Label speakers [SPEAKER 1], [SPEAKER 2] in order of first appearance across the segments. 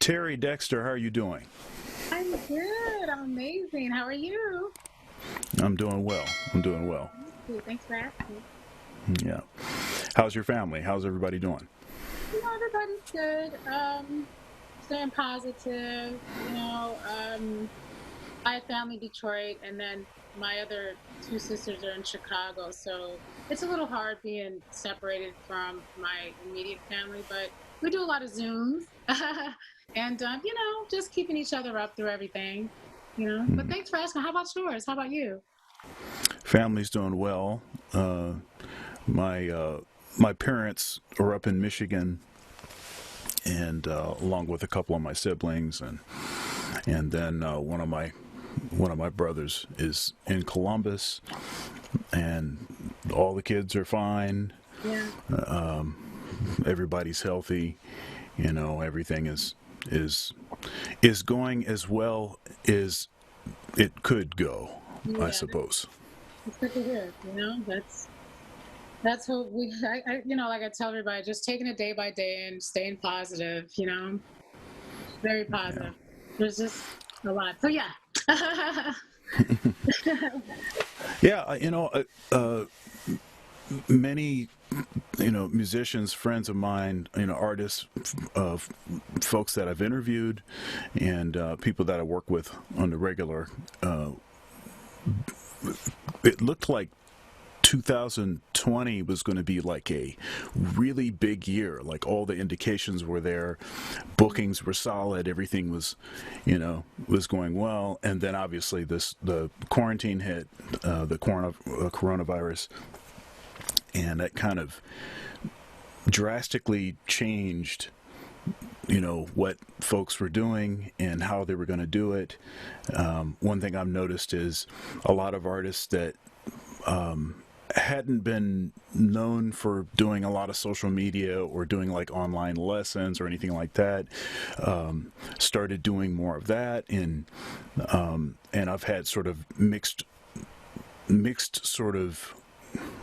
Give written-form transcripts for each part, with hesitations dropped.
[SPEAKER 1] Terry Dexter, how are you doing?
[SPEAKER 2] I'm good. I'm amazing. How are you?
[SPEAKER 1] I'm doing well. I'm doing well.
[SPEAKER 2] Thank you. Thanks for asking.
[SPEAKER 1] Yeah. How's your family? How's everybody doing?
[SPEAKER 2] Everybody's good. Staying positive. I have family in Detroit, and then my other two sisters are in Chicago, so it's a little hard being separated from my immediate family. But we do a lot of Zooms, and just keeping each other up through everything. But
[SPEAKER 1] Mm.
[SPEAKER 2] thanks for asking. How about yours? How about you?
[SPEAKER 1] Family's doing well. Uh, my my parents are up in Michigan, and along with a couple of my siblings, and then one of my brothers is in Columbus, and all the kids are fine.
[SPEAKER 2] Yeah.
[SPEAKER 1] Everybody's healthy. Everything is is going as well as it could go, I
[SPEAKER 2] Yeah,
[SPEAKER 1] suppose.
[SPEAKER 2] it's good to hear. That's what like I tell everybody, just taking it day by day and staying positive. Very
[SPEAKER 1] Yeah.
[SPEAKER 2] positive. There's just a lot. So yeah.
[SPEAKER 1] Yeah, many musicians, friends of mine, artists, uh, folks that I've interviewed, and people that I work with on the regular. It looked like 2020 was going to be like a really big year. Like all the indications were there, bookings were solid, everything was going well, and then obviously the quarantine hit, coronavirus, and that kind of drastically changed what folks were doing and how they were going to do it. One thing I've noticed is a lot of artists that hadn't been known for doing a lot of social media or doing like online lessons or anything like that, started doing more of that, and I've had sort of mixed sort of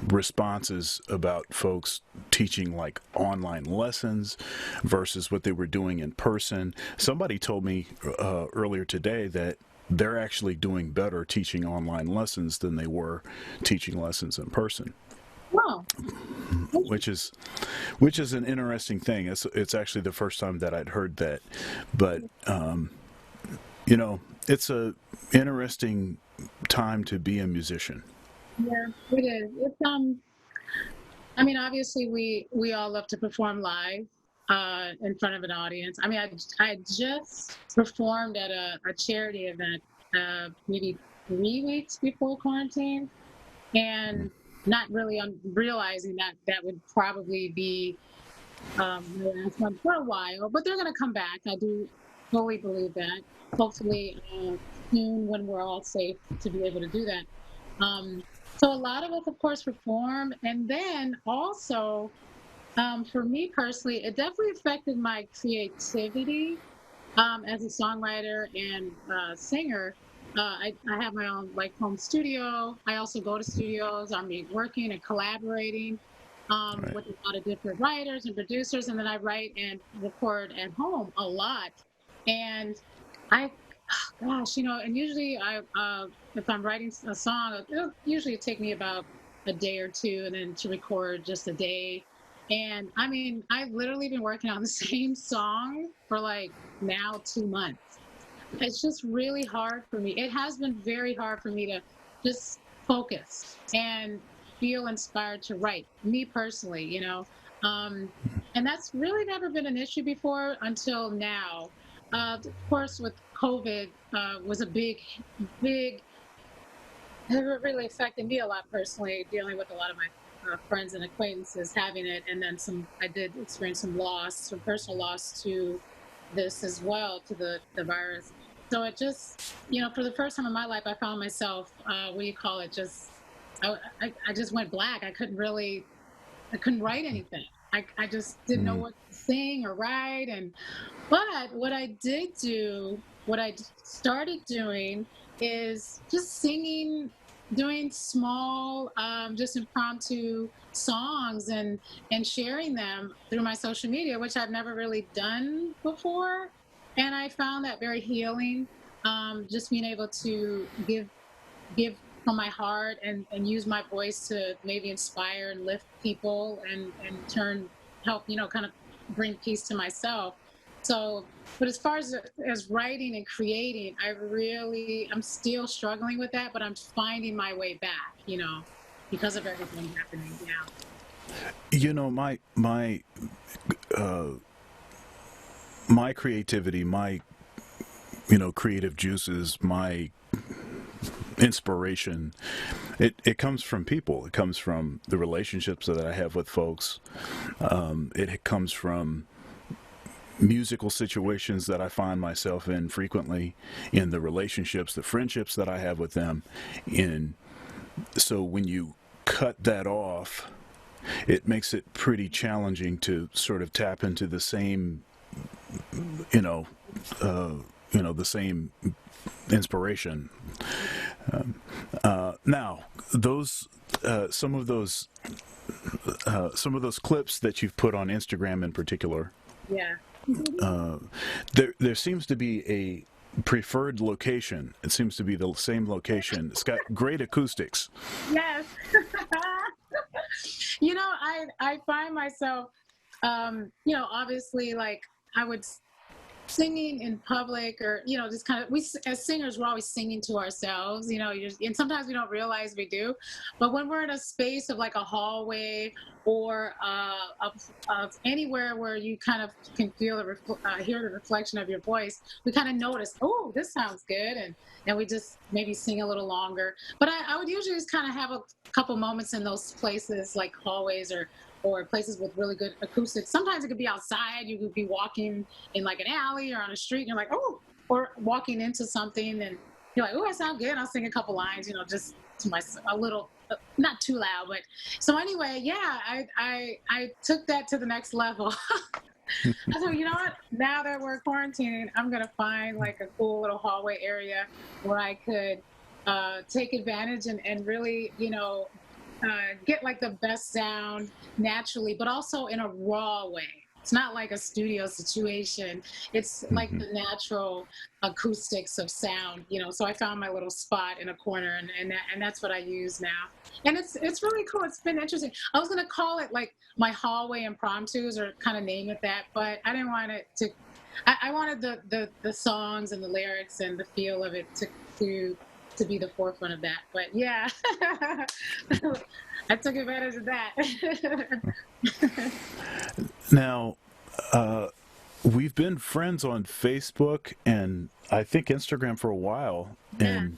[SPEAKER 1] responses about folks teaching like online lessons versus what they were doing in person. Somebody told me earlier today that they're actually doing better teaching online lessons than they were teaching lessons in person,
[SPEAKER 2] Wow.
[SPEAKER 1] which is which is an interesting thing. It's actually the first time that I'd heard that, but it's a interesting time to be a musician.
[SPEAKER 2] Yeah, it is. I mean, obviously we all love to perform live in front of an audience. I mean, I just performed at a charity event maybe 3 weeks before quarantine, and not really realizing that that would probably be my last one for a while, but they're going to come back. I do fully believe that. Hopefully, soon when we're all safe to be able to do that. Um, so a lot of us, of course, perform, and then also for me personally, it definitely affected my creativity as a songwriter and singer. I have my own like home studio. I also go to studios. I'm working and collaborating
[SPEAKER 1] Right.
[SPEAKER 2] with a lot of different writers and producers, and then I write and record at home a lot. And I, gosh, and usually if I'm writing a song, it'll usually take me about a day or two, and then to record just a day. And I mean, I've literally been working on the same song for like now 2 months. It's just really hard for me. It has been very hard for me to just focus and feel inspired to write, me personally, Um, and that's really never been an issue before until now. Of course, with COVID, was a big, it really affected me a lot personally, dealing with a lot of my friends and acquaintances having it. And then I did experience some loss, some personal loss to this as well, to the virus. So it just, for the first time in my life, I found myself, what do you call it? I just went black. I couldn't write anything. I just didn't know
[SPEAKER 1] Mm.
[SPEAKER 2] what to sing or write. But what started doing is just singing, doing small, just impromptu songs and sharing them through my social media, which I've never really done before. and I found that very healing. Just being able to give from my heart and use my voice to maybe inspire and lift people and turn help, kind of bring peace to myself. So, but as far as writing and creating, I'm still struggling with that, but I'm finding my way back, because of everything happening. Yeah.
[SPEAKER 1] You know, my creativity, my creative juices, my inspiration, it comes from people. It comes from the relationships that I have with folks. It comes from musical situations that I find myself in frequently, in the relationships, the friendships that I have with them. In So when you cut that off, it makes it pretty challenging to sort of tap into the same, you know, uh, the same inspiration. Now, those some of those clips that you've put on Instagram in particular,
[SPEAKER 2] Yeah.
[SPEAKER 1] there seems to be a preferred location. It seems to be the same location. It's got great acoustics.
[SPEAKER 2] Yes. I find myself, obviously, like I would singing in public, or just kind of, we as singers, we're always singing to ourselves, and sometimes we don't realize we do. But when we're in a space of like a hallway, or of anywhere where you kind of can hear the reflection of your voice, we kind of notice, oh, this sounds good, and we just maybe sing a little longer. But I would usually just kind of have a couple moments in those places, like hallways, or places with really good acoustics. Sometimes it could be outside. You could be walking in like an alley or on a street, and you're like, oh, or walking into something, and you're like, oh, that sounds good. I'll sing a couple lines, just to myself, a little, not too loud. But so anyway, yeah, I took that to the next level. I thought, you know what? Now that we're quarantining, I'm gonna find like a cool little hallway area where I could take advantage and really, get like the best sound naturally, but also in a raw way. It's not like a studio situation. It's like
[SPEAKER 1] Mm-hmm.
[SPEAKER 2] the natural acoustics of sound, So I found my little spot in a corner, and that's what I use now. And it's really cool. It's been interesting. I was gonna call it like my hallway impromptus, or kind of name it that, but I didn't want it to. I wanted the songs and the lyrics and the feel of it to be the forefront of that. But yeah, I took advantage of that.
[SPEAKER 1] Now, we've been friends on Facebook and I think Instagram for a while,
[SPEAKER 2] Yeah.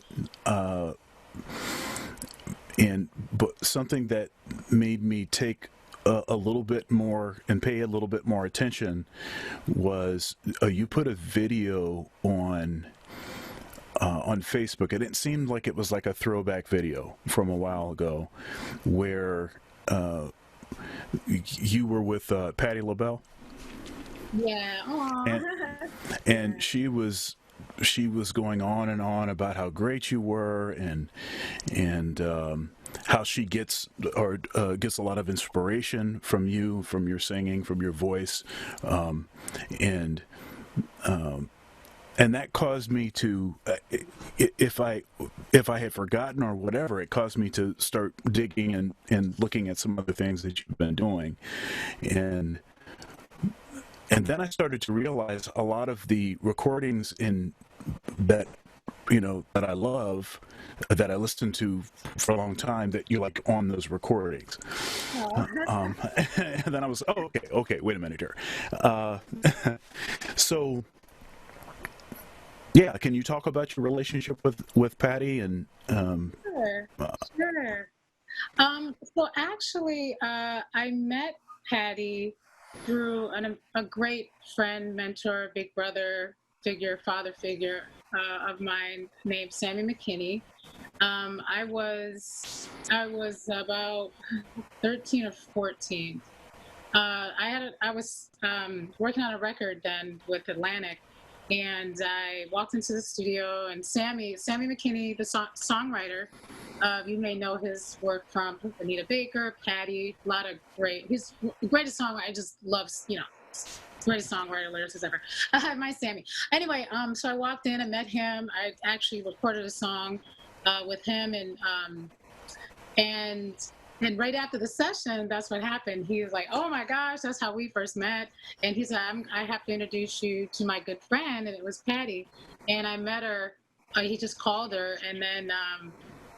[SPEAKER 1] and but something that made me take a little bit more and pay a little bit more attention was you put a video on Facebook, and it seemed like it was like a throwback video from a while ago, where you were with Patti LaBelle,
[SPEAKER 2] Yeah.
[SPEAKER 1] and
[SPEAKER 2] Aw.
[SPEAKER 1] and
[SPEAKER 2] Yeah.
[SPEAKER 1] she was going on and on about how great you were, and how she gets a lot of inspiration from you, from your singing, from your voice, um, and and that caused me to, if I had forgotten or whatever, it caused me to start digging and looking at some other things that you've been doing, and and then I started to realize a lot of the recordings in that that I love, that I listened to for a long time, that you like on those recordings.
[SPEAKER 2] Aw.
[SPEAKER 1] And then I was, oh, okay, wait a minute here. Uh, so yeah, can you talk about your relationship with Patty and
[SPEAKER 2] Sure. Sure. So actually, I met Patty through a great friend, mentor, big brother figure, father figure of mine, named Sammy McKinney. I was about 13 or 14. I was working on a record then with Atlantic, and I walked into the studio, and Sammy McKinney, the songwriter, you may know his work from Anita Baker, Patty, a lot of great. He's the greatest songwriter. I just love greatest songwriter, lyricist ever. My Sammy. Anyway, so I walked in and met him. I actually recorded a song with him, and and right after the session, that's what happened. He was like, "Oh my gosh, that's how we first met." And he said, "I have to introduce you to my good friend," and it was Patty. And I met her. He just called her, and then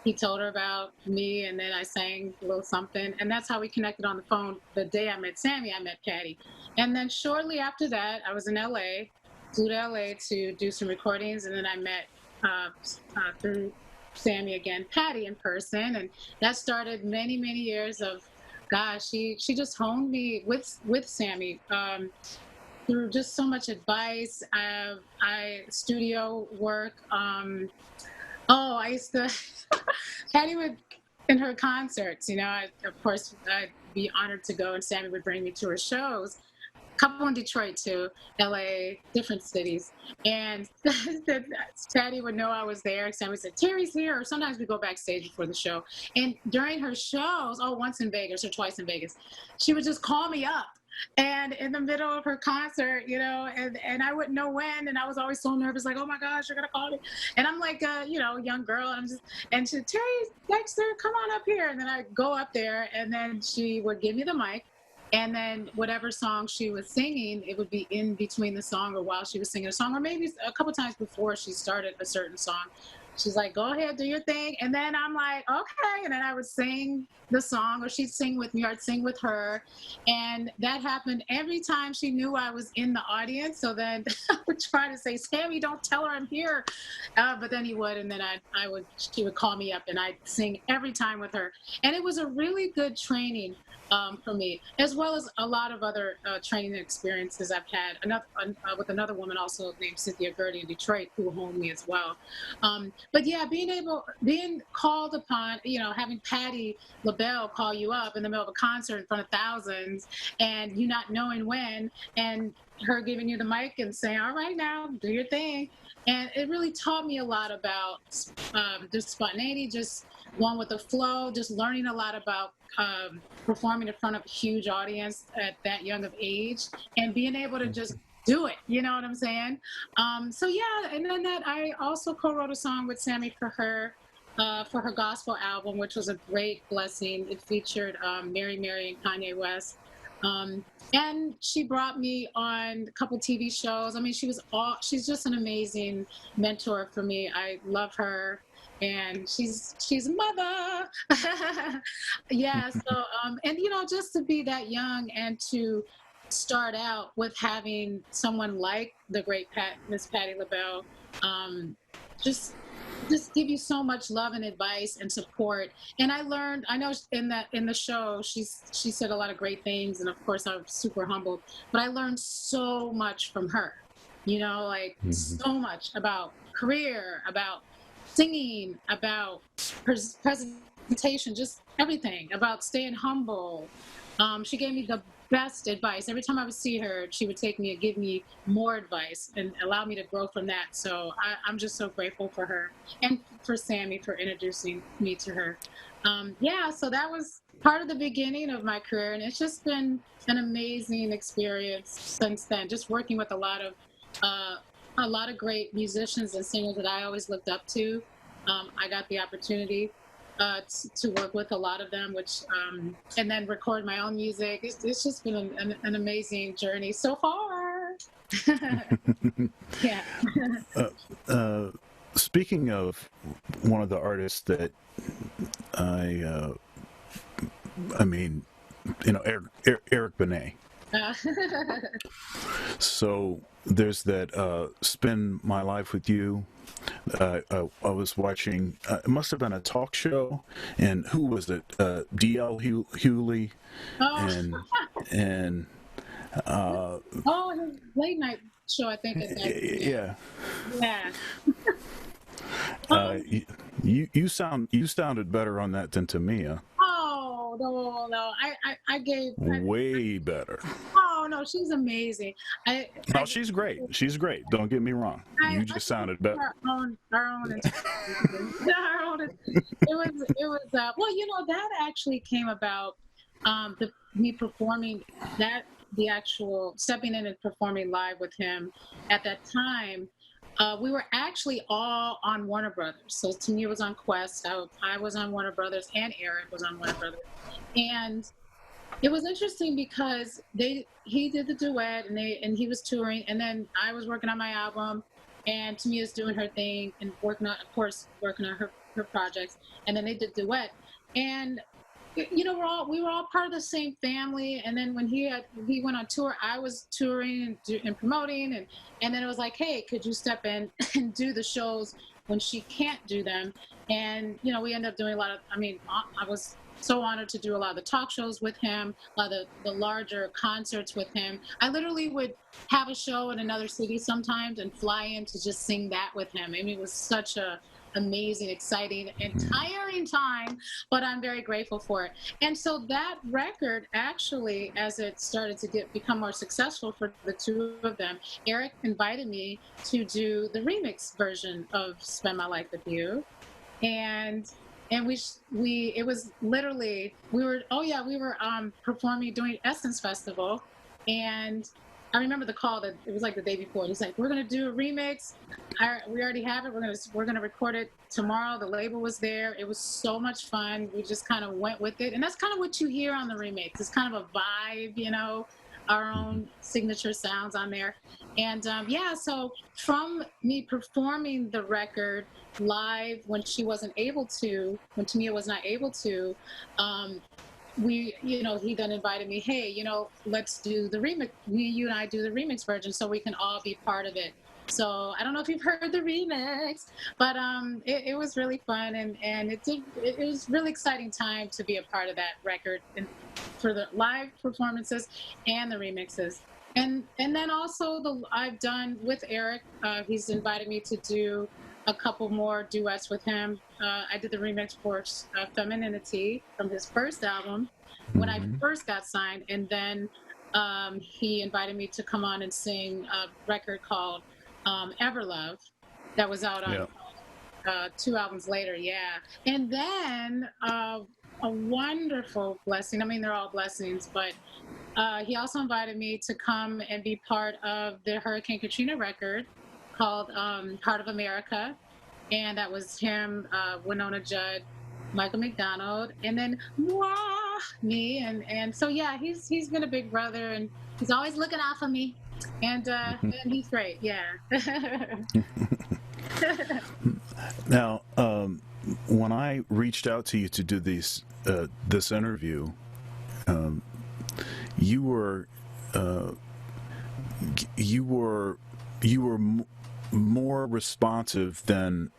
[SPEAKER 2] he told her about me, and then I sang a little something, and that's how we connected on the phone. The day I met Sammy, I met Patty, and then shortly after that, I was in LA, flew to LA to do some recordings, and then I met through Sammy again, Patty in person, and that started many years of, gosh, she just honed me with Sammy through just so much advice. I studio work. Oh, I used to Patty would in her concerts. Of course I'd be honored to go, and Sammy would bring me to her shows, couple in Detroit too, LA, different cities. And Patty would know I was there. Sammy would say, "Terry's here." Or sometimes we go backstage before the show. And during her shows, once in Vegas or twice in Vegas, she would just call me up. And in the middle of her concert, and I wouldn't know when, and I was always so nervous, like, "Oh my gosh, you're gonna call me," and I'm like, young girl, and she, "Terry, Dexter, come on up here," and then I go up there, and then she would give me the mic, and then whatever song she was singing, it would be in between the song or while she was singing a song, or maybe a couple times before she started a certain song. She's like, "Go ahead, do your thing." And then I'm like, "Okay." And then I would sing the song, or she'd sing with me, or I'd sing with her. And that happened every time she knew I was in the audience. So then I would try to say, "Sammy, don't tell her I'm here." But then he would, and then she would call me up, and I'd sing every time with her. And it was a really good training for me, as well as a lot of other training experiences I've had. With another woman also named Cynthia Gertie in Detroit, who honed me as well. But yeah, being called upon, having Patty LaBelle call you up in the middle of a concert in front of thousands, and you not knowing when, and her giving you the mic and saying, "All right, now do your thing." And it really taught me a lot about just spontaneity, just going with the flow, just learning a lot about performing in front of a huge audience at that young of age, and being able to just do it. You know what I'm saying? So yeah, and then that I also co-wrote a song with Sammy for her gospel album, which was a great blessing. It featured Mary and Kanye West. And she brought me on a couple TV shows. I mean, she's just an amazing mentor for me. I love her, and she's a mother. Yeah. So, and just to be that young and to start out with having someone like the great Miss Patty LaBelle, just give you so much love and advice and support. And I know in the show she said a lot of great things, and of course I'm super humbled, but I learned so much from her, like so much about career, about singing, about presentation, just everything, about staying humble. She gave me the best advice. Every time I would see her, she would take me and give me more advice and allow me to grow from that. So I'm just so grateful for her, and for Sammy for introducing me to her. Yeah, so that was part of the beginning of my career, and it's just been an amazing experience since then. Just working with a lot of great musicians and singers that I always looked up to. I got the opportunity to work with a lot of them, and then record my own music. It's just been an amazing journey so far. Yeah.
[SPEAKER 1] Speaking of one of the artists that I mean, Eric Benet. So there's that Spend My Life With You. I was watching, it must have been a talk show, and who was it? D.L. Hewley,
[SPEAKER 2] Oh,
[SPEAKER 1] and
[SPEAKER 2] his late night show, I think.
[SPEAKER 1] yeah.
[SPEAKER 2] Yeah.
[SPEAKER 1] You sounded better on that than Tamia.
[SPEAKER 2] Oh no! I gave
[SPEAKER 1] way better.
[SPEAKER 2] Oh no, she's amazing.
[SPEAKER 1] No, she's great. She's great. Don't get me wrong. You just sounded better.
[SPEAKER 2] Our own it was well, that actually came about, me performing the actual stepping in and performing live with him at that time, we were actually all on Warner Brothers. So Tamir was on Quest, I was on Warner Brothers, and Eric was on Warner Brothers. And it was interesting because he did the duet and he was touring, and then I was working on my album, and Tamia's doing her thing and working on, of course, working on her projects, and then they did duet, and we were all part of the same family. And then when he went on tour, I was touring and promoting, and then it was like, hey, could you step in and do the shows when she can't do them? And we ended up doing a lot of. I mean, I was so honored to do a lot of the talk shows with him, a lot of the larger concerts with him. I literally would have a show in another city sometimes and fly in to just sing that with him. I mean, it was such a amazing, exciting, and tiring time, but I'm very grateful for it. And so that record, actually, as it started to become more successful for the two of them, Eric invited me to do the remix version of "Spend My Life with You," and we it was literally we were performing doing Essence Festival, and I remember the call that it was like the day before. He's like, "We're gonna do a remix. We already have it. We're gonna record it tomorrow." The label was there. It was so much fun. We just kind of went with it, and that's kind of what you hear on the remix. It's kind of a vibe, our own signature sounds on there. And so from me performing the record live when when Tamia was not able to, he then invited me, hey, let's do the remix. You and I do the remix version so we can all be part of it. So I don't know if you've heard the remix, but it was really fun, and it was really exciting time to be a part of that record and for the live performances and the remixes. And then also I've done with Eric. He's invited me to do a couple more duets with him. I did the remix for "Femininity" from his first album when I first got signed, and then he invited me to come on and sing a record called "Everlove" that was out on 2 albums later. Yeah, and then a wonderful blessing. I mean, they're all blessings, but he also invited me to come and be part of the Hurricane Katrina record called "Heart of America," and that was him, Winona Judd, Michael McDonald, and then me, and so yeah, he's been a big brother, and he's always looking out for me, and he's great. Yeah.
[SPEAKER 1] Now, when I reached out to you to do this interview, you were more responsive than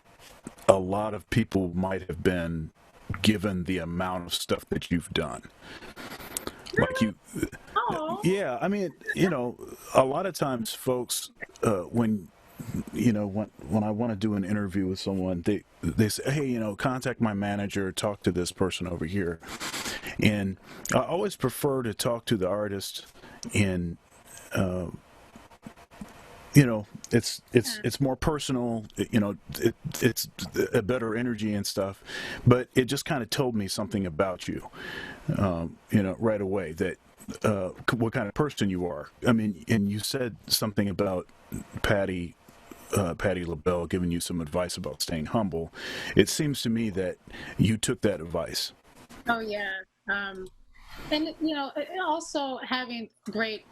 [SPEAKER 1] a lot of people might have been, given the amount of stuff that you've done. Like you,
[SPEAKER 2] Oh.
[SPEAKER 1] yeah. I mean, a lot of times, folks, when when I want to do an interview with someone, they say, hey, contact my manager, talk to this person over here. And I always prefer to talk to the artist, and it's more personal. It's a better energy and stuff. But it just kind of told me something about you, right away, that what kind of person you are. I mean, and you said something about Patti LaBelle giving you some advice about staying humble. It seems to me that you took that advice.
[SPEAKER 2] Oh yeah. And also having a great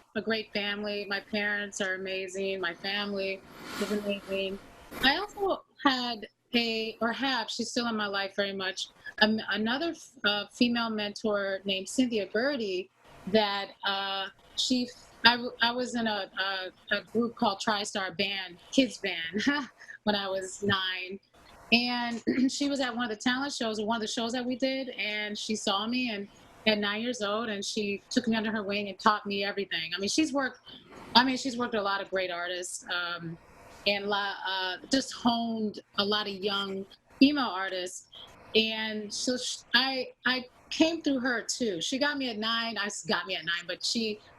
[SPEAKER 2] family. My parents are amazing. My family is amazing. I also had she's still in my life very much, another female mentor named Cynthia Birdie, that I was in a group called TriStar Band, kids band, when I was 9. And she was at one of the talent shows, or one of the shows that we did, and she saw me and at 9 years old, and she took me under her wing and taught me everything. I mean, she's worked with a lot of great artists, and just honed a lot of young female artists. And so I came through her too. She got me at 9. Got me at 9, but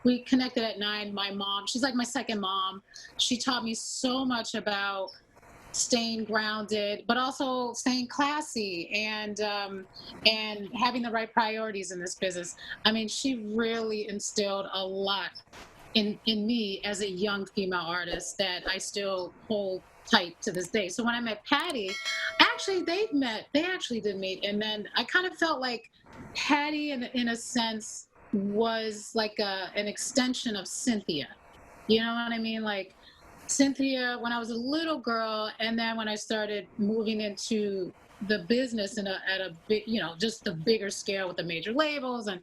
[SPEAKER 2] we connected at 9. My mom, she's like my second mom. She taught me so much about staying grounded, but also staying classy and having the right priorities in this business. I mean, she really instilled a lot in me as a young female artist that I still hold tight to this day. So when I met Patty, actually they actually did meet, and then I kind of felt like Patty in a sense was like an extension of Cynthia. You know what I mean? Like Cynthia when I was a little girl, and then when I started moving into the business at a big, just the bigger scale with the major labels and,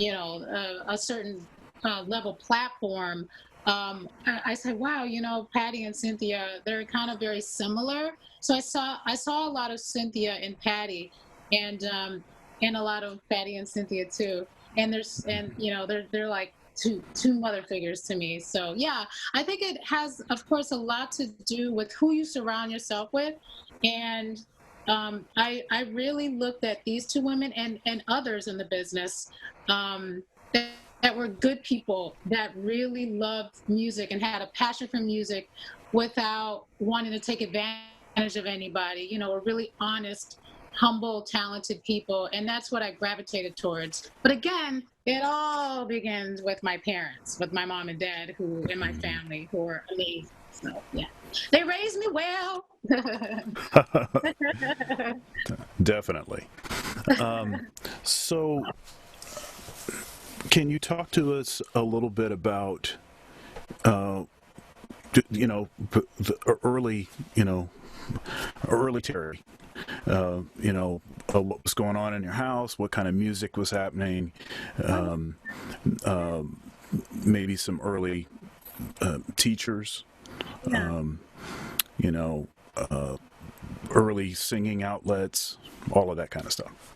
[SPEAKER 2] a certain level platform. I said, wow, Patty and Cynthia, they're kind of very similar. So I saw a lot of Cynthia and Patty, and a lot of Patty and Cynthia too. They're like two mother figures to me. So yeah, I think it has, of course, a lot to do with who you surround yourself with, and I really looked at these two women and others in the business, that were good people that really loved music and had a passion for music without wanting to take advantage of anybody. Were really honest, humble, talented people, and that's what I gravitated towards. But again, it all begins with my parents, with my mom and dad, who in my family, who are amazing. So yeah, they raised me well.
[SPEAKER 1] Definitely. So, can you talk to us a little bit about, uh, the early Terry? What was going on in your house? What kind of music was happening? Um, uh, Maybe some early teachers.
[SPEAKER 2] Yeah,
[SPEAKER 1] You know, uh, Early singing outlets. All of that kind of stuff.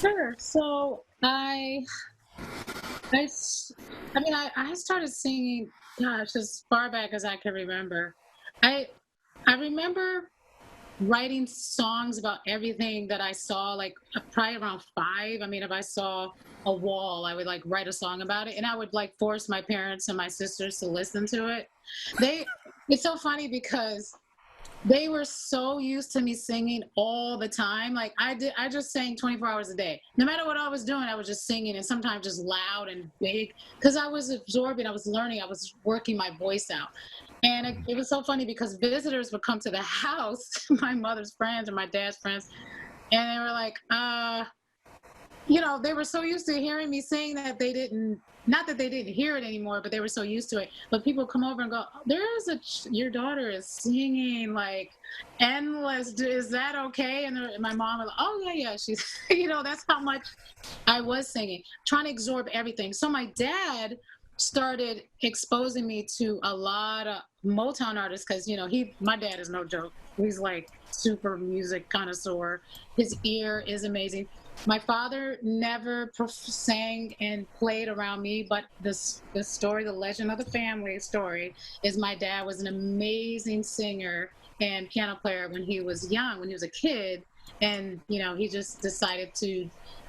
[SPEAKER 2] sure. So I, s- I mean, I started singing, gosh, as far back as I can remember. I, I remember writing songs about everything that I saw, like probably around 5. I mean, if I saw a wall, I would like write a song about it, and I would like force my parents and my sisters to listen to it. They, it's so funny because they were so used to me singing all the time. Like I just sang 24 hours a day. No matter what I was doing, I was just singing, and sometimes just loud and big because I was absorbing, I was learning, I was working my voice out. And it was so funny because visitors would come to the house, my mother's friends or my dad's friends, and they were like, they were so used to hearing me sing that they didn't, not that they didn't hear it anymore, but they were so used to it. But people come over and go, there's your daughter is singing like endless. Is that okay? And my mom was like, oh yeah, yeah. She's, that's how much I was singing, trying to absorb everything. So my dad started exposing me to a lot of Motown artists because my dad is no joke. He's like super music connoisseur. His ear is amazing. My father never sang and played around me, but the story, the legend of the family story, is my dad was an amazing singer and piano player when he was young, when he was a kid, and he just decided to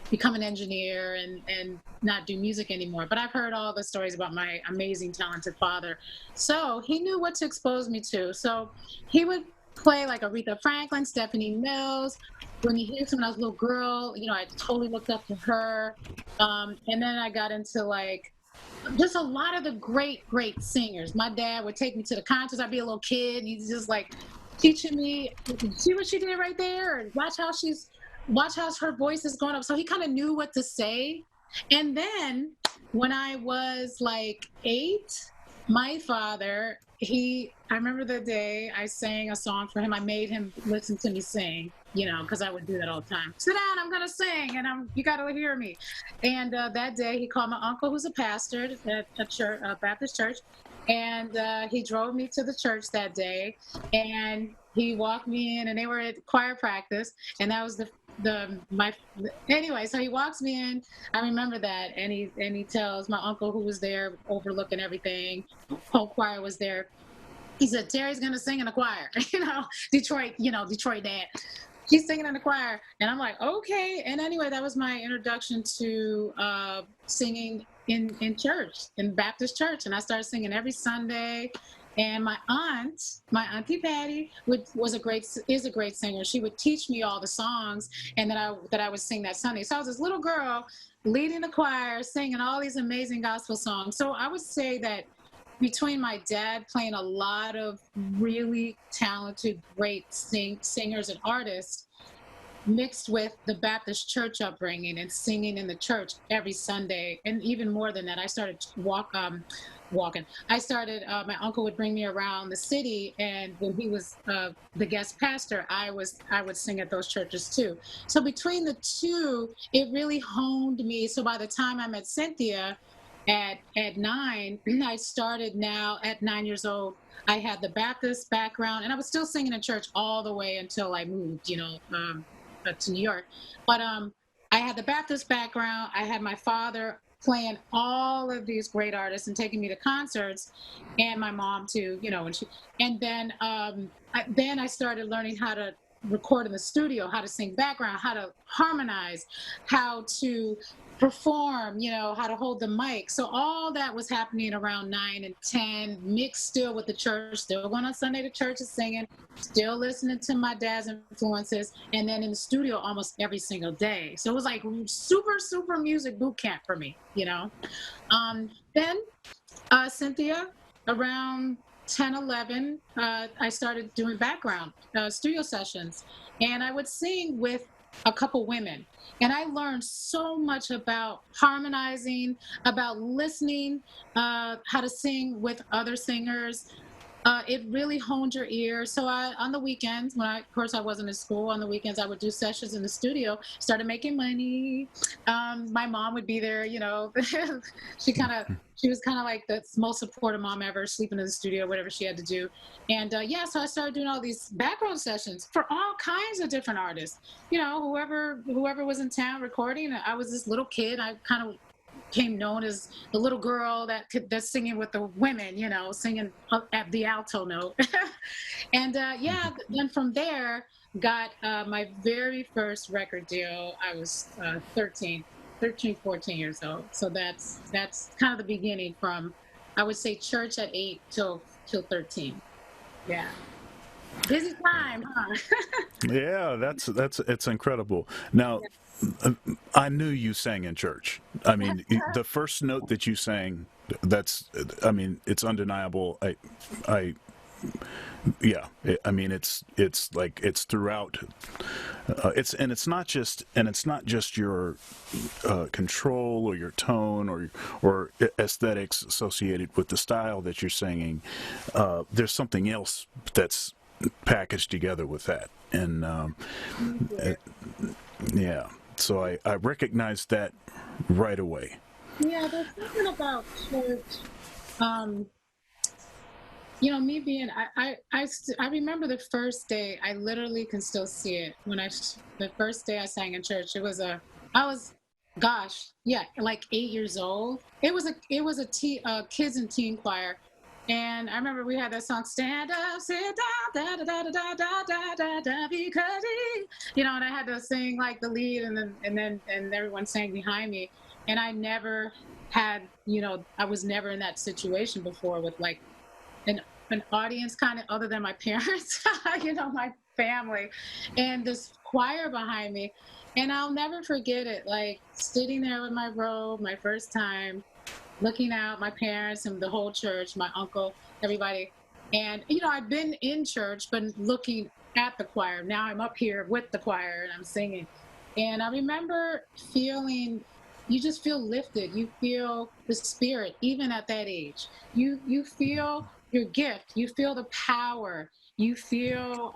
[SPEAKER 2] become an engineer and not do music anymore. But I've heard all the stories about my amazing, talented father. So he knew what to expose me to. So he would play like Aretha Franklin, Stephanie Mills. Whitney Houston when I was a little girl, I totally looked up to her. And then I got into like just a lot of the great, great singers. My dad would take me to the concerts. I'd be a little kid. He's just like teaching me, see what she did right there, and watch how her voice is going up. So he kind of knew what to say. And then when I was like 8, my father, I remember the day I sang a song for him. I made him listen to me sing, because I would do that all the time. Sit down, I'm gonna sing, and you got to hear me. And that day, he called my uncle, who's a pastor at a church, a Baptist church, and he drove me to the church that day. And he walked me in, and they were at choir practice, and that was the my anyway. So he walks me in. I remember that, and he tells my uncle, who was there overlooking everything. Whole choir was there. He said, Terry's gonna sing in the choir. Detroit dad. He's singing in the choir, and I'm like, okay. And anyway, that was my introduction to singing in church, in Baptist church, and I started singing every Sunday. And my auntie Patty, is a great singer. She would teach me all the songs, and that I would sing that Sunday. So I was this little girl leading the choir, singing all these amazing gospel songs. So I would say that between my dad playing a lot of really talented, great singers and artists, mixed with the Baptist church upbringing and singing in the church every Sunday, and even more than that, I started walking. I started. My uncle would bring me around the city, and when he was the guest pastor, I would sing at those churches too. So between the two, it really honed me. So by the time I met Cynthia at 9, I started now at 9 years old. I had the Baptist background, and I was still singing in church all the way until I moved. To New York. But I had the Baptist background. I had my father playing all of these great artists and taking me to concerts, and my mom too. And then I started learning how to record in the studio, how to sing background, how to harmonize, how to perform, how to hold the mic. So all that was happening around 9 and 10, mixed still with the church, still going on Sunday to church and singing, still listening to my dad's influences, and then in the studio almost every single day. So it was like super, super music boot camp for me. Then Cynthia, around 10, 11, I started doing background studio sessions, and I would sing with a couple women. And I learned so much about harmonizing, about listening, how to sing with other singers. It really honed your ear. So on the weekends, of course, I wasn't in school. On the weekends, I would do sessions in the studio. Started making money. My mom would be there. She kind of, she was kind of like the most supportive mom ever, sleeping in the studio, whatever she had to do. And yeah, so I started doing all these background sessions for all kinds of different artists. Whoever was in town recording. I was this little kid. I kind of became known as the little girl that's singing with the women, singing at the alto note. And yeah, then from there, got my very first record deal. I was 14 years old. So that's kind of the beginning from, I would say, church at 8 till 13. Yeah. Busy time, huh?
[SPEAKER 1] Yeah, that's it's incredible. Now, I knew you sang in church. I mean, the first note that you sang, that's, I mean, it's undeniable. I, yeah. I mean, it's like it's throughout. It's not just your control or your tone or aesthetics associated with the style that you're singing. There's something else that's packaged together with that, and yeah. So I recognized that right away.
[SPEAKER 2] Yeah, there's something about church. Um, Me being, I remember the first day. I literally can still see it the first day I sang in church. I was, gosh, yeah, like 8 years old. It was a kids and teen choir, and I remember we had that song, "Stand Up, Sit Down, da da da da da da da da," because and I had to sing like the lead, and everyone sang behind me, and I was never in that situation before with like an an audience kind of other than my parents, my family, and this choir behind me. And I'll never forget it, like sitting there with my robe, my first time, looking out, my parents and the whole church, my uncle, everybody. And, I've been in church, but looking at the choir. Now I'm up here with the choir and I'm singing. And I remember feeling, you just feel lifted. You feel the spirit, even at that age. You feel your gift. You feel the power. You feel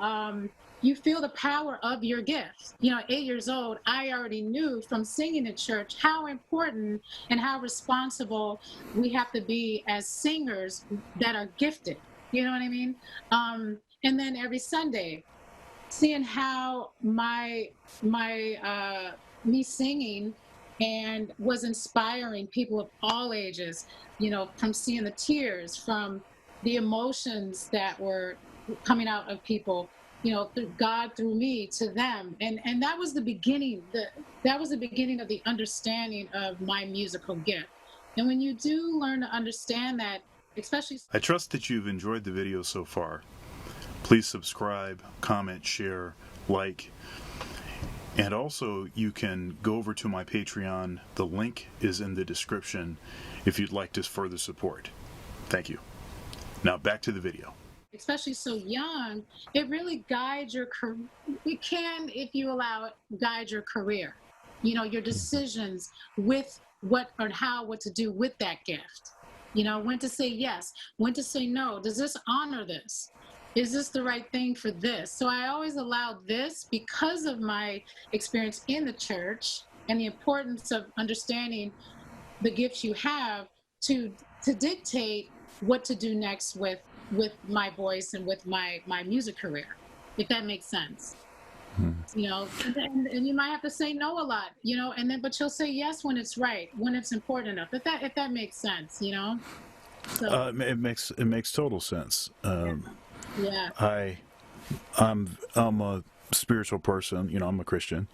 [SPEAKER 2] the power of your gift. 8 years old, I already knew from singing in church how important and how responsible we have to be as singers that are gifted. You know what I mean? And then every Sunday, seeing how me singing and was inspiring people of all ages, from seeing the tears, from the emotions that were coming out of people, through God through me to them. And that was the beginning. That was the beginning of the understanding of my musical gift. And when you do learn to understand that, especially.
[SPEAKER 1] I trust that you've enjoyed the video so far. Please subscribe, comment, share, like, and also you can go over to my Patreon. The link is in the description if you'd like to further support. Thank you. Now back to the video.
[SPEAKER 2] Especially so young, it really guides your career. It can, if you allow it, guide your career. You know, your decisions with what or how, what to do with that gift. You know, when to say yes, when to say no. Does this honor this? Is this the right thing for this? So I always allow this because of my experience in the church and the importance of understanding the gifts you have to dictate what to do next with my voice and with my music career, if that makes sense. You know, and you might have to say no a lot, you know, and then but you'll say yes when it's right, when it's important enough. If that makes sense, you know. So
[SPEAKER 1] It makes total sense.
[SPEAKER 2] yeah, yeah.
[SPEAKER 1] I I'm a spiritual person. You know, I'm a Christian,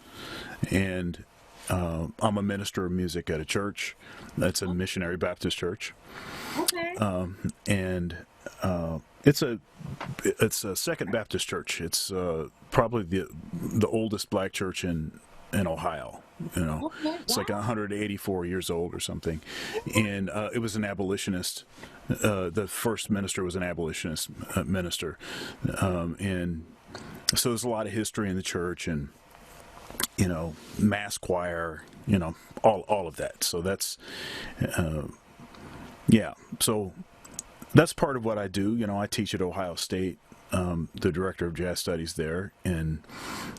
[SPEAKER 1] and I'm a minister of music at a church. That's a missionary Baptist church,
[SPEAKER 2] Okay.
[SPEAKER 1] and it's a Second Baptist church. It's probably the oldest black church in Ohio. You know,
[SPEAKER 2] Okay.
[SPEAKER 1] it's like
[SPEAKER 2] Wow.
[SPEAKER 1] 184 years old or something, and it was an abolitionist. The first minister was an abolitionist minister, and so there's a lot of history in the church, and mass choir, all of that. So that's yeah. So that's part of what I do. You know, I teach at Ohio State, the director of jazz studies there, and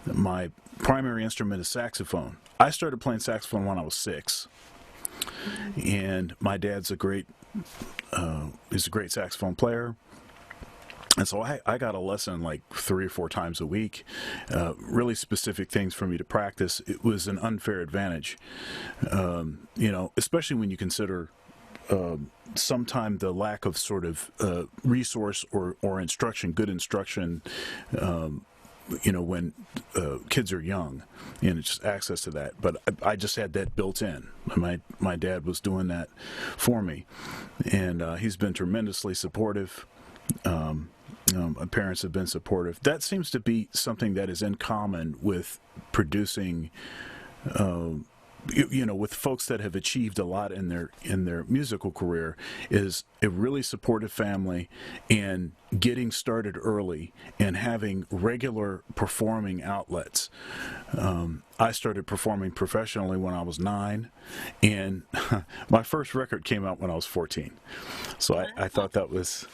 [SPEAKER 1] my primary instrument is saxophone. I started playing saxophone when I was 6, and my dad's is a great saxophone player. And so I got a lesson like 3 or 4 times a week, really specific things for me to practice. It was an unfair advantage, especially when you consider sometime the lack of sort of resource or instruction, good instruction, when kids are young, and it's just access to that. But I just had that built in. My dad was doing that for me, and he's been tremendously supportive. My parents have been supportive. That seems to be something that is in common with producing, with folks that have achieved a lot in their musical career, is a really supportive family and getting started early and having regular performing outlets. I started performing professionally when I was 9, and my first record came out when I was 14. So I thought that was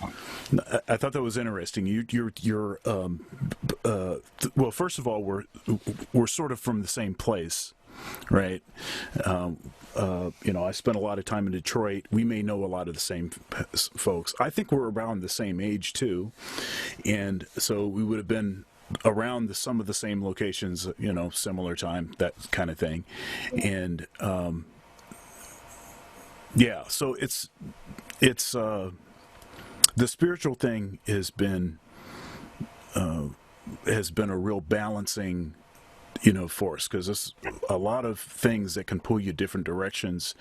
[SPEAKER 1] interesting. Well, first of all, we're sort of from the same place, right? I spent a lot of time in Detroit. We may know a lot of the same folks. I think we're around the same age too, and so we would have been around some of the same locations, similar time, that kind of thing, and yeah. So it's the spiritual thing has been a real balancing force, because there's a lot of things that can pull you different directions,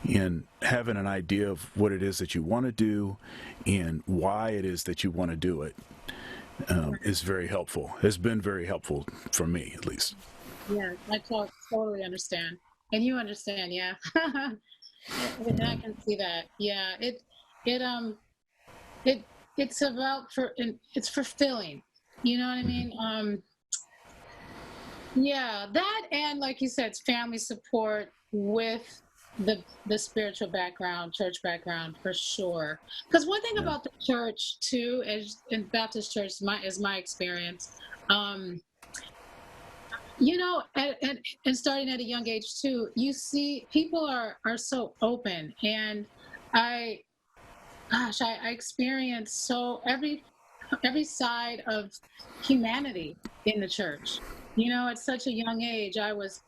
[SPEAKER 1] and having an idea of what it is that you want to do and why it is that you want to do it is very helpful, has been very helpful for me, at least.
[SPEAKER 2] Yeah, totally understand, and you understand, yeah. And I can see that. Yeah, it it it's about it's fulfilling. You know what I mean? Yeah, that, and like you said, it's family support with the spiritual background, church background, for sure. Because one thing
[SPEAKER 1] Yeah.
[SPEAKER 2] about the church too, is in Baptist church, is my experience. Um, and starting at a young age too, you see people are so open, and I I experience so every side of humanity in the church. You know, at such a young age, I was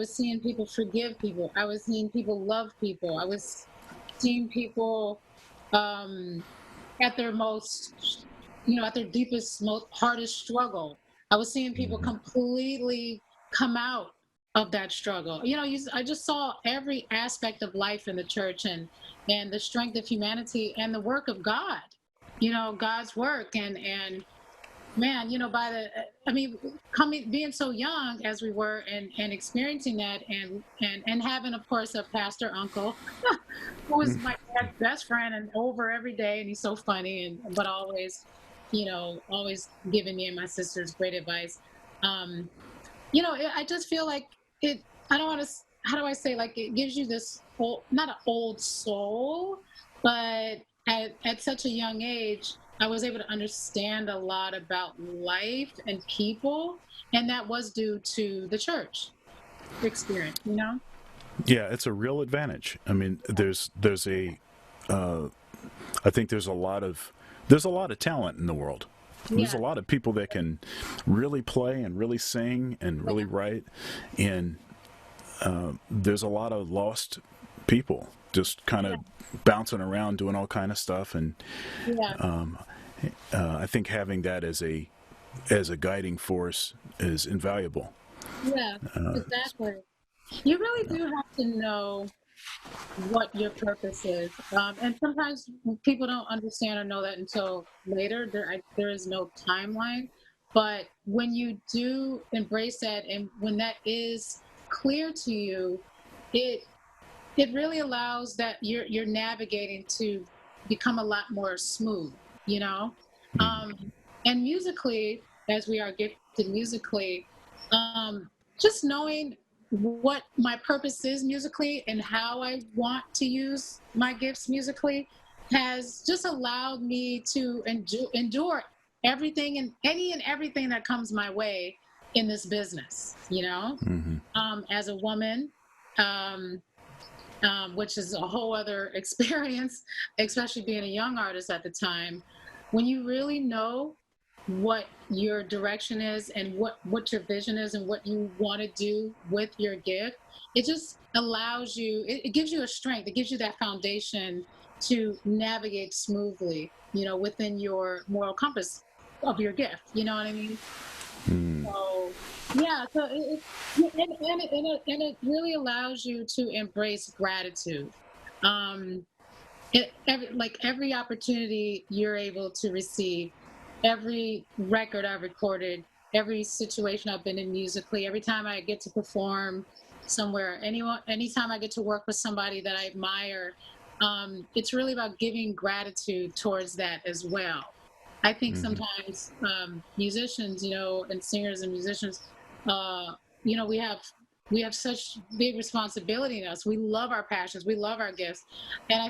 [SPEAKER 2] seeing people forgive people. I was seeing people love people. I was seeing people um, at their most, at their deepest, most hardest struggle. I was seeing people completely come out of that struggle. I just saw every aspect of life in the church, and the strength of humanity and the work of God. God's work, and man, by I mean, coming being so young as we were, and experiencing that, and having, of course, a pastor uncle who was my dad's best friend and over every day, and he's so funny, and but always, always giving me and my sisters great advice. Um, I just feel like it. I don't want to. How do I say? Like, it gives you this old, not an old soul, but at such a young age, I was able to understand a lot about life and people, and that was due to the church experience.
[SPEAKER 1] Yeah, it's a real advantage. I mean, there's a I think there's a lot of talent in the world. There's a
[SPEAKER 2] Yeah,
[SPEAKER 1] lot of people that can really play and really sing and really
[SPEAKER 2] yeah,
[SPEAKER 1] write, and there's a lot of lost people just kind of bouncing around doing all kind of stuff, and
[SPEAKER 2] yeah,
[SPEAKER 1] I think having that as a guiding force is invaluable.
[SPEAKER 2] yeah, exactly. You really do have to know what your purpose is. And sometimes people don't understand or know that until later. There is no timeline. But when you do embrace that, and when that is clear to you, it it really allows that you're navigating to become a lot more smooth, you know.
[SPEAKER 1] Mm.
[SPEAKER 2] Um, and musically, as we are gifted musically, um, just knowing what my purpose is musically and how I want to use my gifts musically has just allowed me to endure everything and any and everything that comes my way in this business,
[SPEAKER 1] Hmm.
[SPEAKER 2] as a woman. Um, which is a whole other experience, especially being a young artist at the time. When you really know what your direction is, and what your vision is, and what you want to do with your gift, it just allows you, it gives you a strength, it gives you that foundation to navigate smoothly, within your moral compass of your gift. You know what I mean?
[SPEAKER 1] Mm.
[SPEAKER 2] So yeah, so and it really allows you to embrace gratitude. Um, like every opportunity you're able to receive, every record I've recorded, every situation I've been in musically, every time I get to perform somewhere, anytime I get to work with somebody that I admire, it's really about giving gratitude towards that as well. I think
[SPEAKER 1] Hmm.
[SPEAKER 2] sometimes musicians, and singers and musicians, we have such big responsibility in us. We love our passions, we love our gifts, and